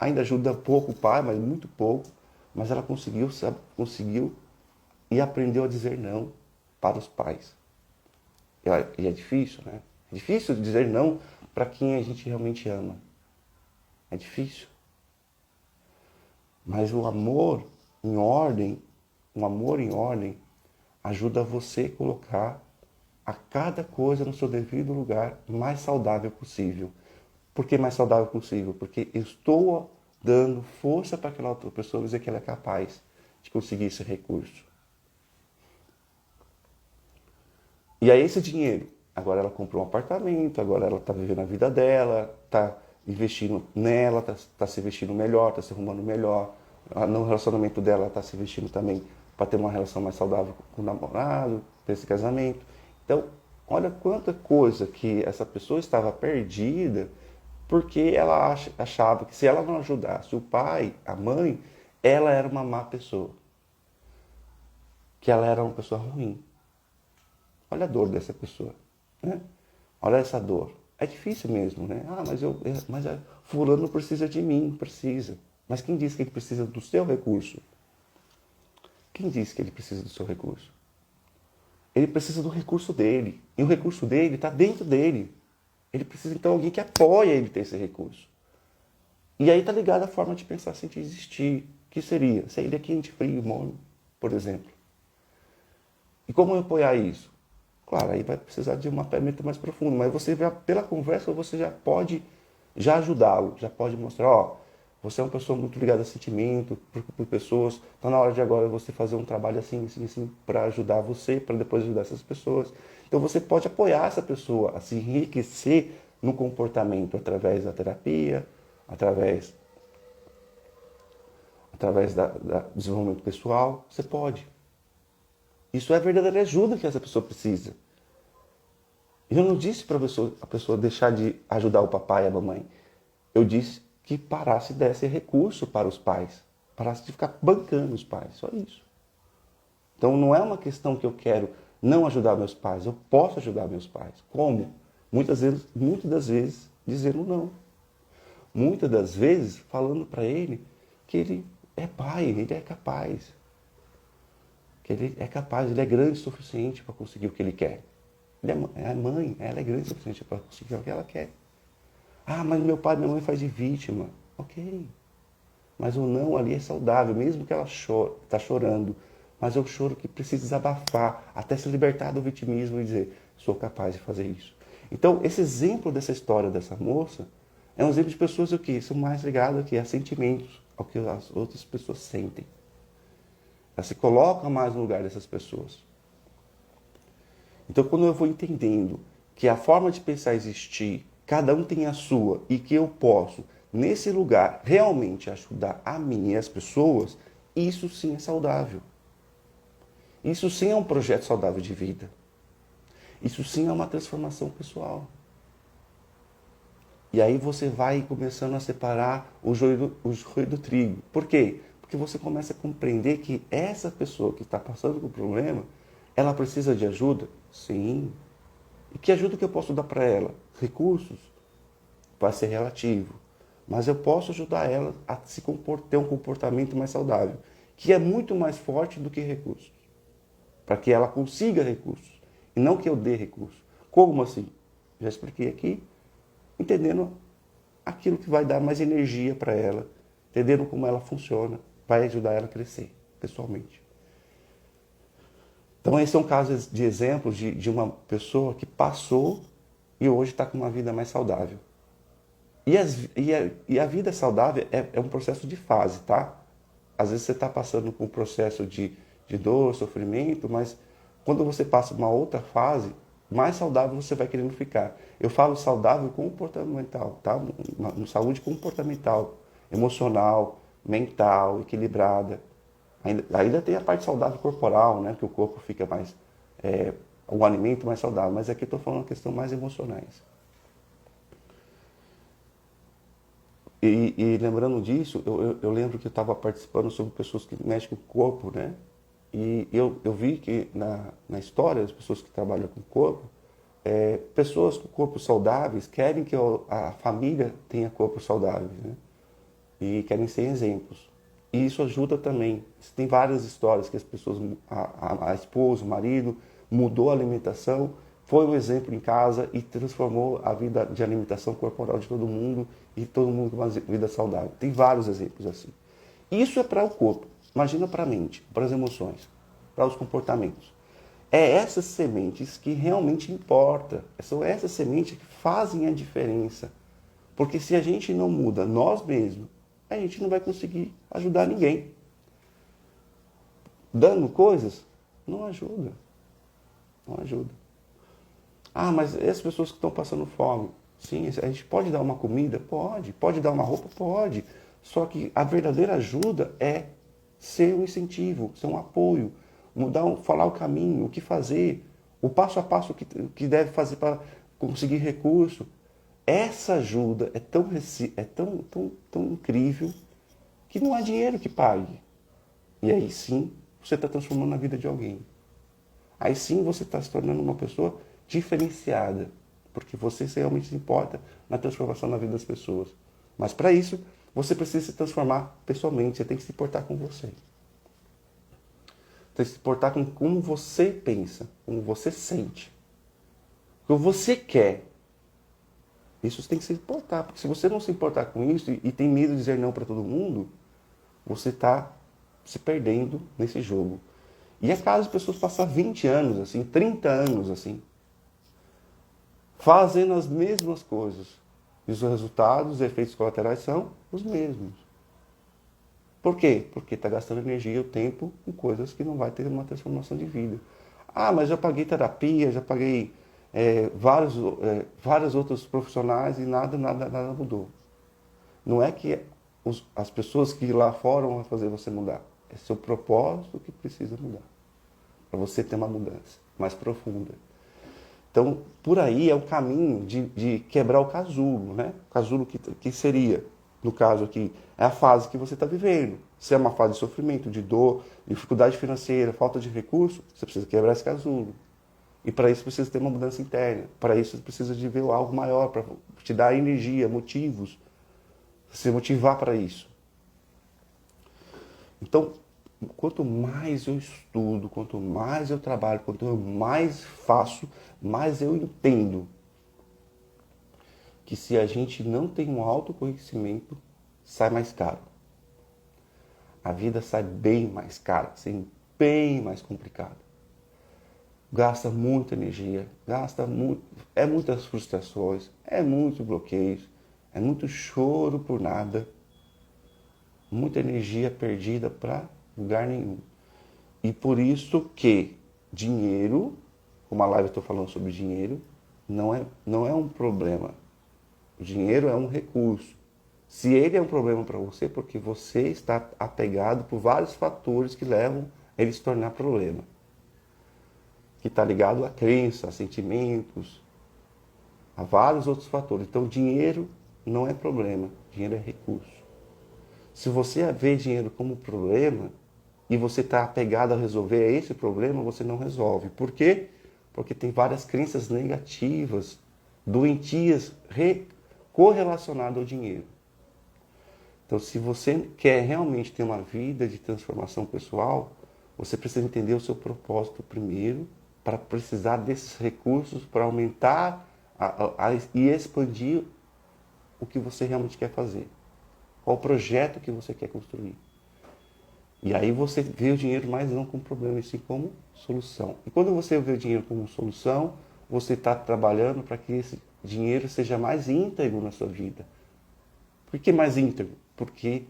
ainda ajuda pouco o pai, mas muito pouco, mas ela conseguiu e aprendeu a dizer não para os pais. E é difícil, né? É difícil dizer não para quem a gente realmente ama. É difícil. Mas o amor em ordem ajuda você a colocar a cada coisa no seu devido lugar mais saudável possível. Por que mais saudável possível? Porque eu estou dando força para aquela outra pessoa dizer que ela é capaz de conseguir esse recurso. E aí esse dinheiro, agora ela comprou um apartamento, agora ela está vivendo a vida dela, está investindo nela, está se vestindo melhor, está se arrumando melhor. No relacionamento dela, está se vestindo também para ter uma relação mais saudável com o namorado, para esse casamento. Então, olha quanta coisa que essa pessoa estava perdida porque ela achava que se ela não ajudasse o pai, a mãe, ela era uma má pessoa. Que ela era uma pessoa ruim. Olha a dor dessa pessoa, né? Olha essa dor. É difícil mesmo, né? Ah, mas fulano precisa de mim, precisa. Mas quem disse que ele precisa do seu recurso? Quem disse que ele precisa do seu recurso? Ele precisa do recurso dele. E o recurso dele está dentro dele. Ele precisa, então, de alguém que apoie ele ter esse recurso. E aí está ligado à forma de pensar sem existir. Que seria? Seria quente, frio, morno, por exemplo. E como apoiar isso? Claro, aí vai precisar de uma ferramenta mais profunda. Mas você já, pela conversa, você já pode ajudá-lo. Já pode mostrar, ó, Você é uma pessoa muito ligada a sentimento, por pessoas. Está na hora de agora você fazer um trabalho assim, assim, assim, para ajudar você, para depois ajudar essas pessoas. Então você pode apoiar essa pessoa a se enriquecer no comportamento através da terapia, através do desenvolvimento pessoal. Você pode. Isso é a verdadeira ajuda que essa pessoa precisa. Eu não disse para a pessoa deixar de ajudar o papai e a mamãe. Eu disse que parasse e desse recurso para os pais. Parasse de ficar bancando os pais. Só isso. Então não é uma questão que eu quero não ajudar meus pais. Eu posso ajudar meus pais. Como? Muitas das vezes dizendo não. Muitas das vezes falando para ele que ele é pai, ele é capaz. Que ele é capaz, ele é grande o suficiente para conseguir o que ele quer. Ele é mãe, ela é grande o suficiente para conseguir o que ela quer. Ah, mas meu pai e minha mãe faz de vítima. Ok. Mas o não ali é saudável, mesmo que ela está chorando. Mas é o choro que precisa desabafar, até se libertar do vitimismo e dizer, sou capaz de fazer isso. Então, esse exemplo dessa história dessa moça é um exemplo de pessoas que são mais ligadas aqui a sentimentos, ao que as outras pessoas sentem. Ela se coloca mais no lugar dessas pessoas. Então, quando eu vou entendendo que a forma de pensar existir, cada um tem a sua, e que eu posso, nesse lugar, realmente ajudar a mim e as pessoas, isso sim é saudável. Isso sim é um projeto saudável de vida. Isso sim é uma transformação pessoal. E aí você vai começando a separar o joio do trigo. Por quê? Porque você começa a compreender que essa pessoa que está passando por um problema, ela precisa de ajuda? Sim. E que ajuda que eu posso dar para ela? Recursos? Vai ser relativo. Mas eu posso ajudar ela a ter um comportamento mais saudável, que é muito mais forte do que recursos. Para que ela consiga recursos. E não que eu dê recursos. Como assim? Já expliquei aqui. Entendendo aquilo que vai dar mais energia para ela. Entendendo como ela funciona. Vai ajudar ela a crescer, pessoalmente. Então, esse é um caso de exemplo de uma pessoa que passou e hoje está com uma vida mais saudável. E a vida saudável é um processo de fase, tá? Às vezes você está passando por um processo de dor, sofrimento, mas quando você passa uma outra fase, mais saudável você vai querendo ficar. Eu falo saudável comportamental, tá? Uma saúde comportamental, emocional, mental, equilibrada. Ainda tem a parte saudável corporal, né? Que o corpo fica mais... o alimento mais saudável. Mas aqui eu estou falando uma questão mais emocionais. E lembrando disso, eu lembro que eu estava participando sobre pessoas que mexem com o corpo, né? E eu vi que na história das pessoas que trabalham com o corpo, pessoas com corpos saudáveis querem que a família tenha corpos saudáveis, né? E querem ser exemplos. E isso ajuda também. Tem várias histórias que as pessoas, a esposa, o marido, mudou a alimentação, foi um exemplo em casa e transformou a vida de alimentação corporal de todo mundo e todo mundo com uma vida saudável. Tem vários exemplos assim. Isso é para o corpo. Imagina para a mente, para as emoções, para os comportamentos. É essas sementes que realmente importam. São essas sementes que fazem a diferença. Porque se a gente não muda nós mesmos, a gente não vai conseguir ajudar ninguém. Dando coisas, não ajuda. Não ajuda. Ah, mas essas pessoas que estão passando fome, sim, a gente pode dar uma comida? Pode. Pode dar uma roupa? Pode. Só que a verdadeira ajuda é ser um incentivo, ser um apoio, falar o caminho, o que fazer, o passo a passo que deve fazer para conseguir recurso. Essa ajuda é tão incrível que não há dinheiro que pague. E aí sim, você está transformando a vida de alguém. Aí sim você está se tornando uma pessoa diferenciada, porque você realmente se importa na transformação na vida das pessoas. Mas para isso, você precisa se transformar pessoalmente, você tem que se importar com você. Tem que se importar com como você pensa, como você sente, como você quer. Isso você tem que se importar, porque se você não se importar com isso e tem medo de dizer não para todo mundo, você está se perdendo nesse jogo. E é caso de pessoas passar 20 anos assim, 30 anos assim, fazendo as mesmas coisas. E os resultados, os efeitos colaterais são os mesmos. Por quê? Porque está gastando energia e o tempo com coisas que não vai ter uma transformação de vida. Ah, mas já paguei terapia, já paguei vários outros profissionais e nada mudou. Não é que as pessoas que lá fora vão fazer você mudar. É seu propósito que precisa mudar. Para você ter uma mudança mais profunda. Então, por aí é o caminho de quebrar o casulo, né? O casulo que seria, no caso aqui, é a fase que você está vivendo. Se é uma fase de sofrimento, de dor, dificuldade financeira, falta de recurso, você precisa quebrar esse casulo. E para isso precisa ter uma mudança interna. Para isso precisa de ver algo maior, para te dar energia, motivos, se motivar para isso. Então, quanto mais eu estudo, quanto mais eu trabalho, quanto mais faço, mais eu entendo que se a gente não tem um autoconhecimento, sai mais caro. A vida sai bem mais cara, sai bem mais complicada. Gasta muita energia, é muitas frustrações, é muito bloqueio, é muito choro por nada, muita energia perdida para lugar nenhum. E por isso que dinheiro, como a live eu estou falando sobre dinheiro, não é um problema. O dinheiro é um recurso. Se ele é um problema para você, é porque você está apegado por vários fatores que levam ele a se tornar problema. Que está ligado a crença, a sentimentos, a vários outros fatores. Então, dinheiro não é problema, dinheiro é recurso. Se você vê dinheiro como problema e você está apegado a resolver esse problema, você não resolve. Por quê? Porque tem várias crenças negativas, doentias, correlacionadas ao dinheiro. Então, se você quer realmente ter uma vida de transformação pessoal, você precisa entender o seu propósito primeiro, para precisar desses recursos para aumentar e expandir o que você realmente quer fazer. Qual o projeto que você quer construir. E aí você vê o dinheiro mais não como problema, e sim como solução. E quando você vê o dinheiro como solução, você está trabalhando para que esse dinheiro seja mais íntegro na sua vida. Por que mais íntegro? Porque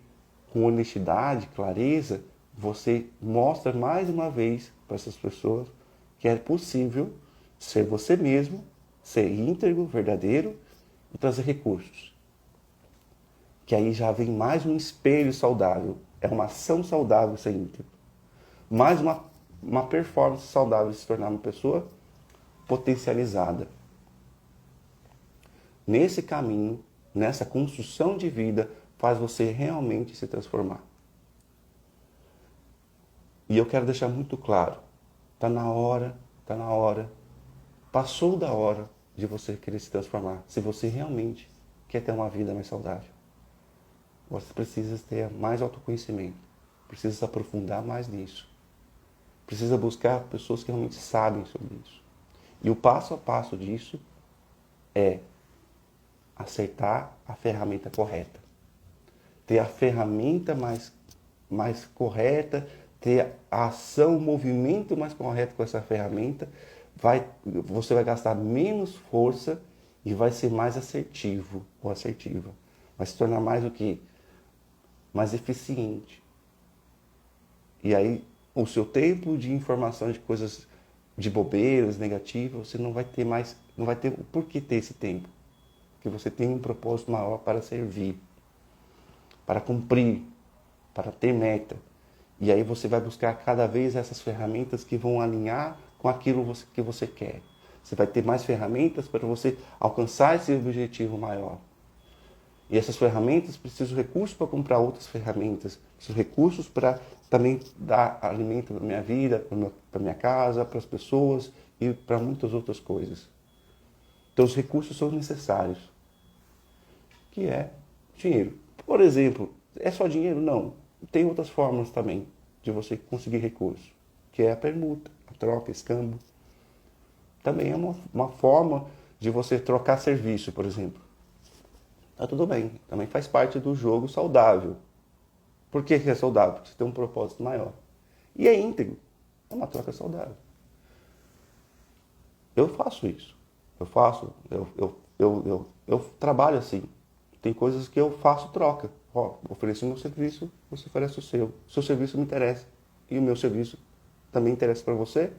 com honestidade, clareza, você mostra mais uma vez para essas pessoas que é possível ser você mesmo, ser íntegro, verdadeiro e trazer recursos. Que aí já vem mais um espelho saudável. É uma ação saudável ser íntegro. Mais uma performance saudável de se tornar uma pessoa potencializada. Nesse caminho, nessa construção de vida, faz você realmente se transformar. E eu quero deixar muito claro, está na hora, passou da hora de você querer se transformar. Se você realmente quer ter uma vida mais saudável, você precisa ter mais autoconhecimento, precisa se aprofundar mais nisso, precisa buscar pessoas que realmente sabem sobre isso. E o passo a passo disso é acertar a ferramenta correta. Ter a ferramenta mais correta, ter a ação, o movimento mais correto com essa ferramenta, você vai gastar menos força e vai ser mais assertivo ou assertiva. Vai se tornar mais o quê? Mais eficiente. E aí, o seu tempo de informação de coisas, de bobeiras, negativas, você não vai ter mais, não vai ter por que ter esse tempo. Porque você tem um propósito maior para servir, para cumprir, para ter meta. E aí você vai buscar cada vez essas ferramentas que vão alinhar com aquilo que você quer. Você vai ter mais ferramentas para você alcançar esse objetivo maior. E essas ferramentas precisam de recursos para comprar outras ferramentas. Precisam de recursos para também dar alimento para a minha vida, para a minha casa, para as pessoas e para muitas outras coisas. Então os recursos são necessários. Que é dinheiro. Por exemplo, é só dinheiro? Não. Tem outras formas também de você conseguir recursos. Que é a permuta, a troca, escambo. Também é uma forma de você trocar serviço, por exemplo. Tá tudo bem, também faz parte do jogo saudável. Por que é saudável? Porque você tem um propósito maior. E é íntegro, é uma troca saudável. Eu faço isso. Eu trabalho assim. Tem coisas que eu faço troca. Ó, ofereço meu serviço, você oferece o seu. Seu serviço me interessa e o meu serviço também interessa para você,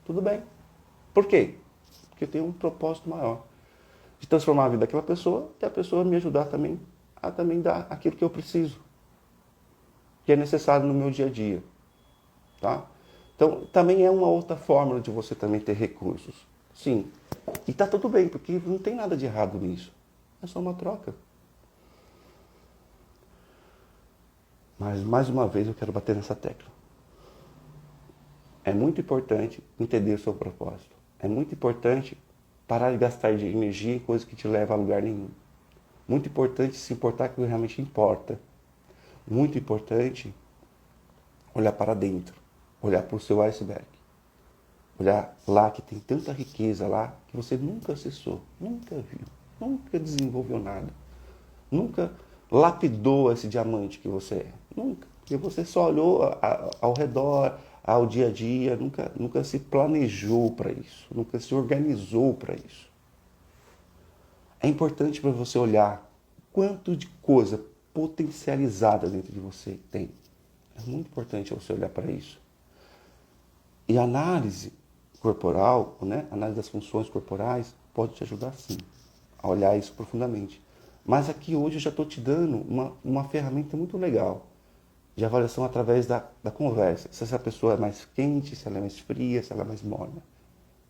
tudo bem. Por quê? Porque eu tenho um propósito maior de transformar a vida daquela pessoa e a pessoa me ajudar também a também dar aquilo que eu preciso, que é necessário no meu dia a dia. Tá? Então, também é uma outra fórmula de você também ter recursos. Sim. E tá tudo bem, porque não tem nada de errado nisso. É só uma troca. Mas, mais uma vez, eu quero bater nessa tecla. É muito importante entender o seu propósito. É muito importante parar de gastar de energia em coisas que te levam a lugar nenhum. Muito importante se importar com o que realmente importa. Muito importante olhar para dentro. Olhar para o seu iceberg. Olhar lá que tem tanta riqueza lá que você nunca acessou, nunca viu, nunca desenvolveu nada. Nunca lapidou esse diamante que você é. Nunca. Porque você só olhou ao redor, ao dia a dia, nunca se planejou para isso, nunca se organizou para isso. É importante para você olhar quanto de coisa potencializada dentro de você tem. É muito importante você olhar para isso. E a análise corporal, né, a análise das funções corporais, pode te ajudar sim a olhar isso profundamente. Mas aqui hoje eu já estou te dando uma ferramenta muito legal de avaliação através da conversa. Se essa pessoa é mais quente, se ela é mais fria, se ela é mais morna.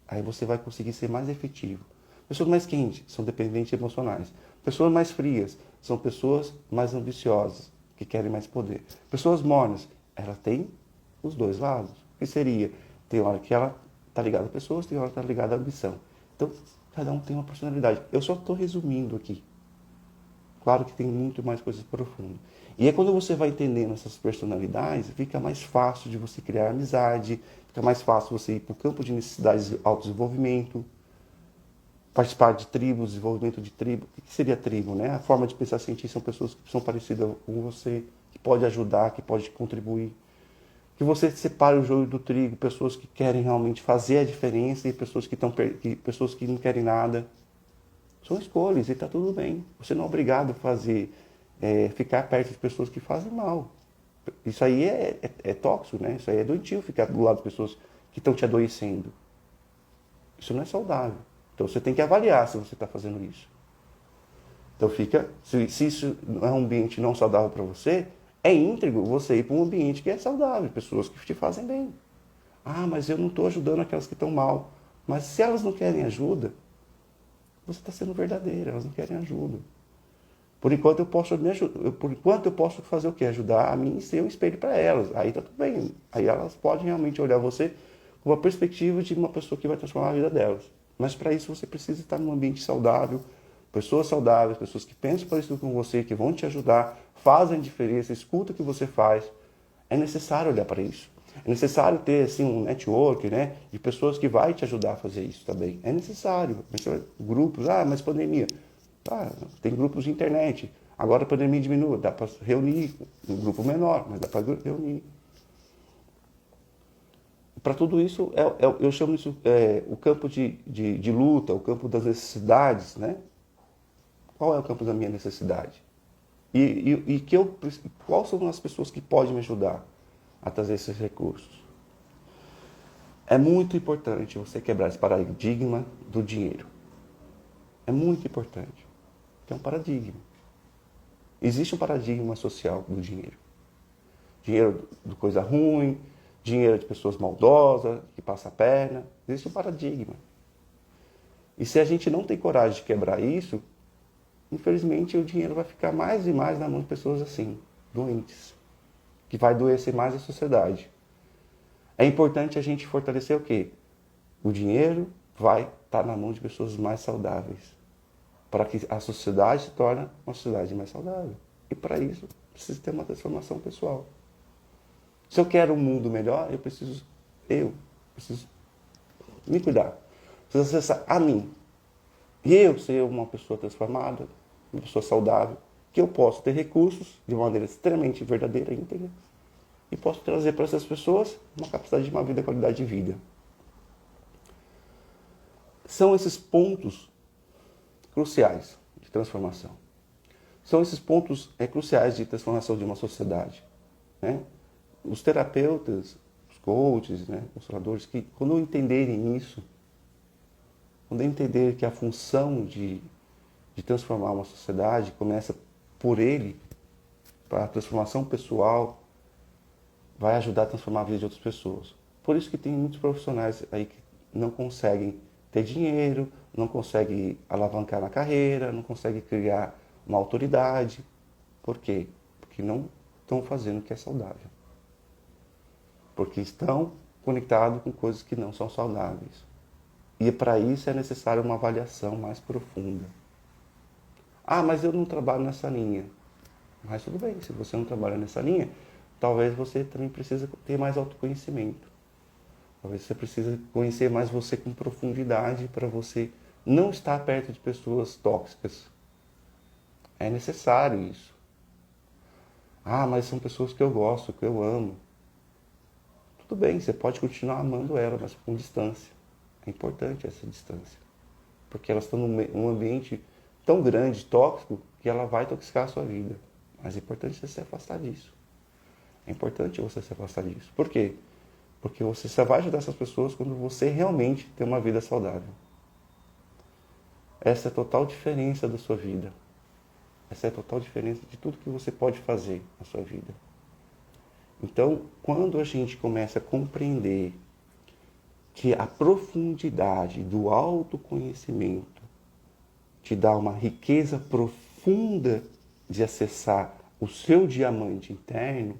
Aí você vai conseguir ser mais efetivo. Pessoas mais quentes são dependentes emocionais. Pessoas mais frias são pessoas mais ambiciosas, que querem mais poder. Pessoas mornas, ela tem os dois lados. O que seria? Tem hora que ela está ligada a pessoas, tem hora que está ligada à ambição. Então, cada um tem uma personalidade. Eu só estou resumindo aqui. Claro que tem muito mais coisas profundas. E é quando você vai entendendo essas personalidades, fica mais fácil de você criar amizade, fica mais fácil você ir para o campo de necessidades de autodesenvolvimento, participar de tribos, desenvolvimento de tribo. O que seria tribo, né? A forma de pensar sentir são pessoas que são parecidas com você, que pode ajudar, que pode contribuir. Que você separe o joio do trigo, pessoas que querem realmente fazer a diferença e pessoas pessoas que não querem nada. São escolhas e está tudo bem. Você não é obrigado a ficar perto de pessoas que fazem mal. Isso aí é tóxico, né? Isso aí é doentio, ficar do lado de pessoas que estão te adoecendo. Isso não é saudável. Então você tem que avaliar se você está fazendo isso. Então se isso é um ambiente não saudável para você, é íntegro você ir para um ambiente que é saudável, pessoas que te fazem bem. Ah, mas eu não estou ajudando aquelas que estão mal. Mas se elas não querem ajuda, você está sendo verdadeira, elas não querem ajuda. Por enquanto eu posso fazer o quê? Ajudar a mim e ser um espelho para elas. Aí está tudo bem. Aí elas podem realmente olhar você com uma perspectiva de uma pessoa que vai transformar a vida delas. Mas para isso você precisa estar num ambiente saudável, pessoas saudáveis, pessoas que pensam parecido com você, que vão te ajudar, fazem diferença, escutam o que você faz. É necessário olhar para isso. É necessário ter assim, um network, né, de pessoas que vai te ajudar a fazer isso também. É necessário. Grupos, mas pandemia. Tem grupos de internet. Agora a pandemia diminui, dá para reunir um grupo menor, mas dá para reunir. Para tudo isso, eu chamo isso o campo de luta, o campo das necessidades, né? Qual é o campo da minha necessidade? Quais são as pessoas que podem me ajudar a trazer esses recursos? É muito importante você quebrar esse paradigma do dinheiro. É muito importante. É um paradigma. Existe um paradigma social do dinheiro. Dinheiro de coisa ruim, dinheiro de pessoas maldosas, que passa a perna. Existe um paradigma. E se a gente não tem coragem de quebrar isso, infelizmente o dinheiro vai ficar mais e mais na mão de pessoas assim, doentes, que vai adoecer mais a sociedade. É importante a gente fortalecer o quê? O dinheiro vai estar na mão de pessoas mais saudáveis, para que a sociedade se torne uma sociedade mais saudável. E para isso, precisa ter uma transformação pessoal. Se eu quero um mundo melhor, eu preciso me cuidar. Preciso acessar a mim. E eu ser uma pessoa transformada, uma pessoa saudável, que eu posso ter recursos de maneira extremamente verdadeira e íntegra e posso trazer para essas pessoas uma capacidade de uma vida, qualidade de vida. São esses pontos cruciais de transformação. São esses pontos cruciais de transformação de uma sociedade. né? Os terapeutas, os coaches, né, consoladores, que quando entenderem isso, quando entender que a função de transformar uma sociedade começa por ele, para a transformação pessoal, vai ajudar a transformar a vida de outras pessoas. Por isso que tem muitos profissionais aí que não conseguem ter dinheiro, não conseguem alavancar na carreira, não conseguem criar uma autoridade. Por quê? Porque não estão fazendo o que é saudável. Porque estão conectados com coisas que não são saudáveis. E para isso é necessário uma avaliação mais profunda. Ah, mas eu não trabalho nessa linha. Mas tudo bem, se você não trabalha nessa linha, talvez você também precise ter mais autoconhecimento. Talvez você precise conhecer mais você com profundidade para você não estar perto de pessoas tóxicas. É necessário isso. Ah, mas são pessoas que eu gosto, que eu amo. Tudo bem, você pode continuar amando ela, mas com distância. É importante essa distância. Porque elas estão num ambiente tão grande, tóxico, que ela vai toxicar a sua vida. Mas é importante você se afastar disso. É importante você se afastar disso. Por quê? Porque você só vai ajudar essas pessoas quando você realmente tem uma vida saudável. Essa é a total diferença da sua vida. Essa é a total diferença de tudo que você pode fazer na sua vida. Então, quando a gente começa a compreender que a profundidade do autoconhecimento te dá uma riqueza profunda de acessar o seu diamante interno,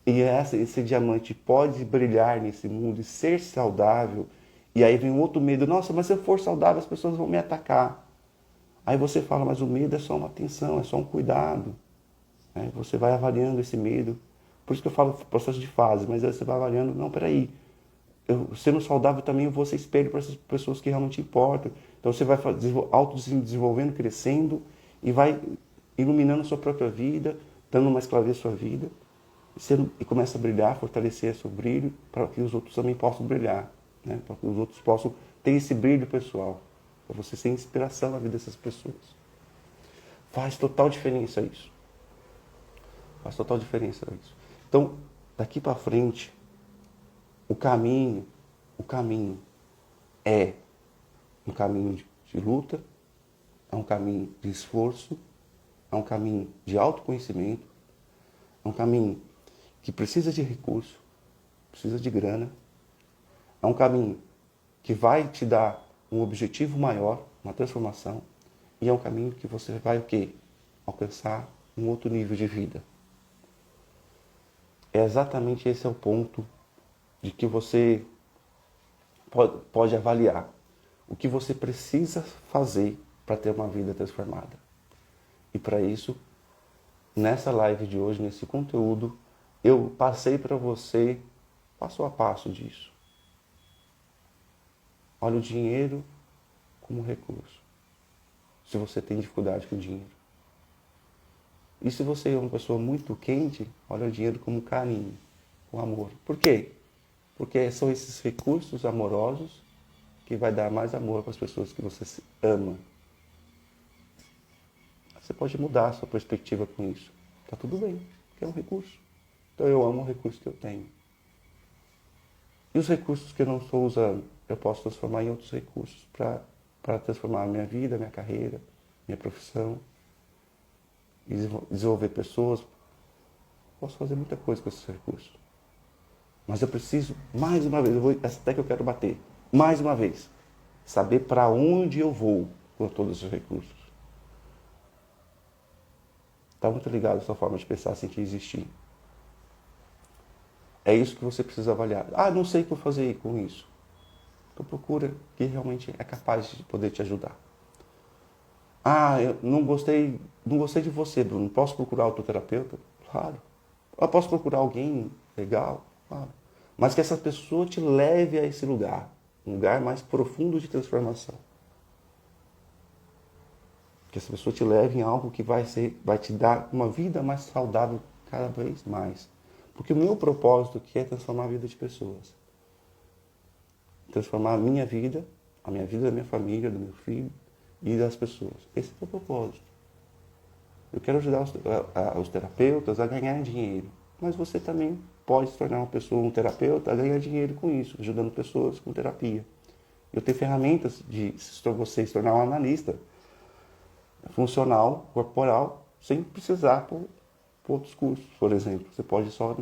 e esse diamante pode brilhar nesse mundo e ser saudável, e aí vem um outro medo, nossa, mas se eu for saudável as pessoas vão me atacar. Aí você fala, mas o medo é só uma atenção, é só um cuidado. Né? Você vai avaliando esse medo. Por isso que eu falo processo de fase, mas aí você vai avaliando, não, peraí, eu, sendo saudável também eu vou ser espelho para essas pessoas que realmente importam. Então você vai autodesenvolvendo, crescendo e vai iluminando a sua própria vida, dando mais clareza à sua vida. E começa a brilhar, fortalecer seu brilho para que os outros também possam brilhar. Né? Para que os outros possam ter esse brilho pessoal. Para você ser inspiração na vida dessas pessoas. Faz total diferença isso. Faz total diferença isso. Então, daqui para frente, o caminho é um caminho de luta, é um caminho de esforço, é um caminho de autoconhecimento, é um caminho que precisa de recurso, precisa de grana, é um caminho que vai te dar um objetivo maior, uma transformação, e é um caminho que você vai o quê? Alcançar um outro nível de vida. É exatamente esse é o ponto de que você pode avaliar o que você precisa fazer para ter uma vida transformada. E para isso, nessa live de hoje, nesse conteúdo, eu passei para você passo a passo disso. Olha o dinheiro como recurso. Se você tem dificuldade com o dinheiro. E se você é uma pessoa muito quente, olha o dinheiro como carinho, com amor. Por quê? Porque são esses recursos amorosos que vai dar mais amor para as pessoas que você ama. Você pode mudar a sua perspectiva com isso. Tá tudo bem, porque é um recurso. Então eu amo o recurso que eu tenho. E os recursos que eu não estou usando, eu posso transformar em outros recursos para transformar a minha vida, minha carreira, minha profissão, desenvolver pessoas. Posso fazer muita coisa com esses recursos. Mas eu preciso, mais uma vez, até que eu quero bater, mais uma vez, saber para onde eu vou com todos os recursos. Está muito ligado à sua forma de pensar, sentir e existir. É isso que você precisa avaliar. Ah, não sei o que eu vou fazer com isso. Então procura quem realmente é capaz de poder te ajudar. Ah, eu não gostei de você, Bruno. Posso procurar outro terapeuta? Claro. Eu posso procurar alguém legal? Claro. Mas que essa pessoa te leve a esse lugar. Um lugar mais profundo de transformação. Que essa pessoa te leve em algo que vai te dar uma vida mais saudável cada vez mais. Porque o meu propósito aqui é transformar a vida de pessoas. Transformar a minha vida da minha família, do meu filho e das pessoas. Esse é o propósito. Eu quero ajudar os terapeutas a ganhar dinheiro. Mas você também pode se tornar um terapeuta a ganhar dinheiro com isso, ajudando pessoas com terapia. Eu tenho ferramentas de você se tornar um analista funcional, corporal, sem precisar por outros cursos, por exemplo. Você pode só,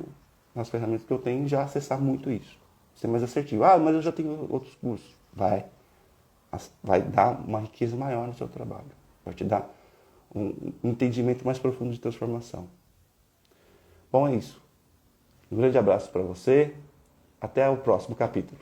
nas ferramentas que eu tenho, já acessar muito isso. Ser mais assertivo. Ah, mas eu já tenho outros cursos. Vai dar uma riqueza maior no seu trabalho. Vai te dar um entendimento mais profundo de transformação. Bom, é isso. Um grande abraço para você. Até o próximo capítulo.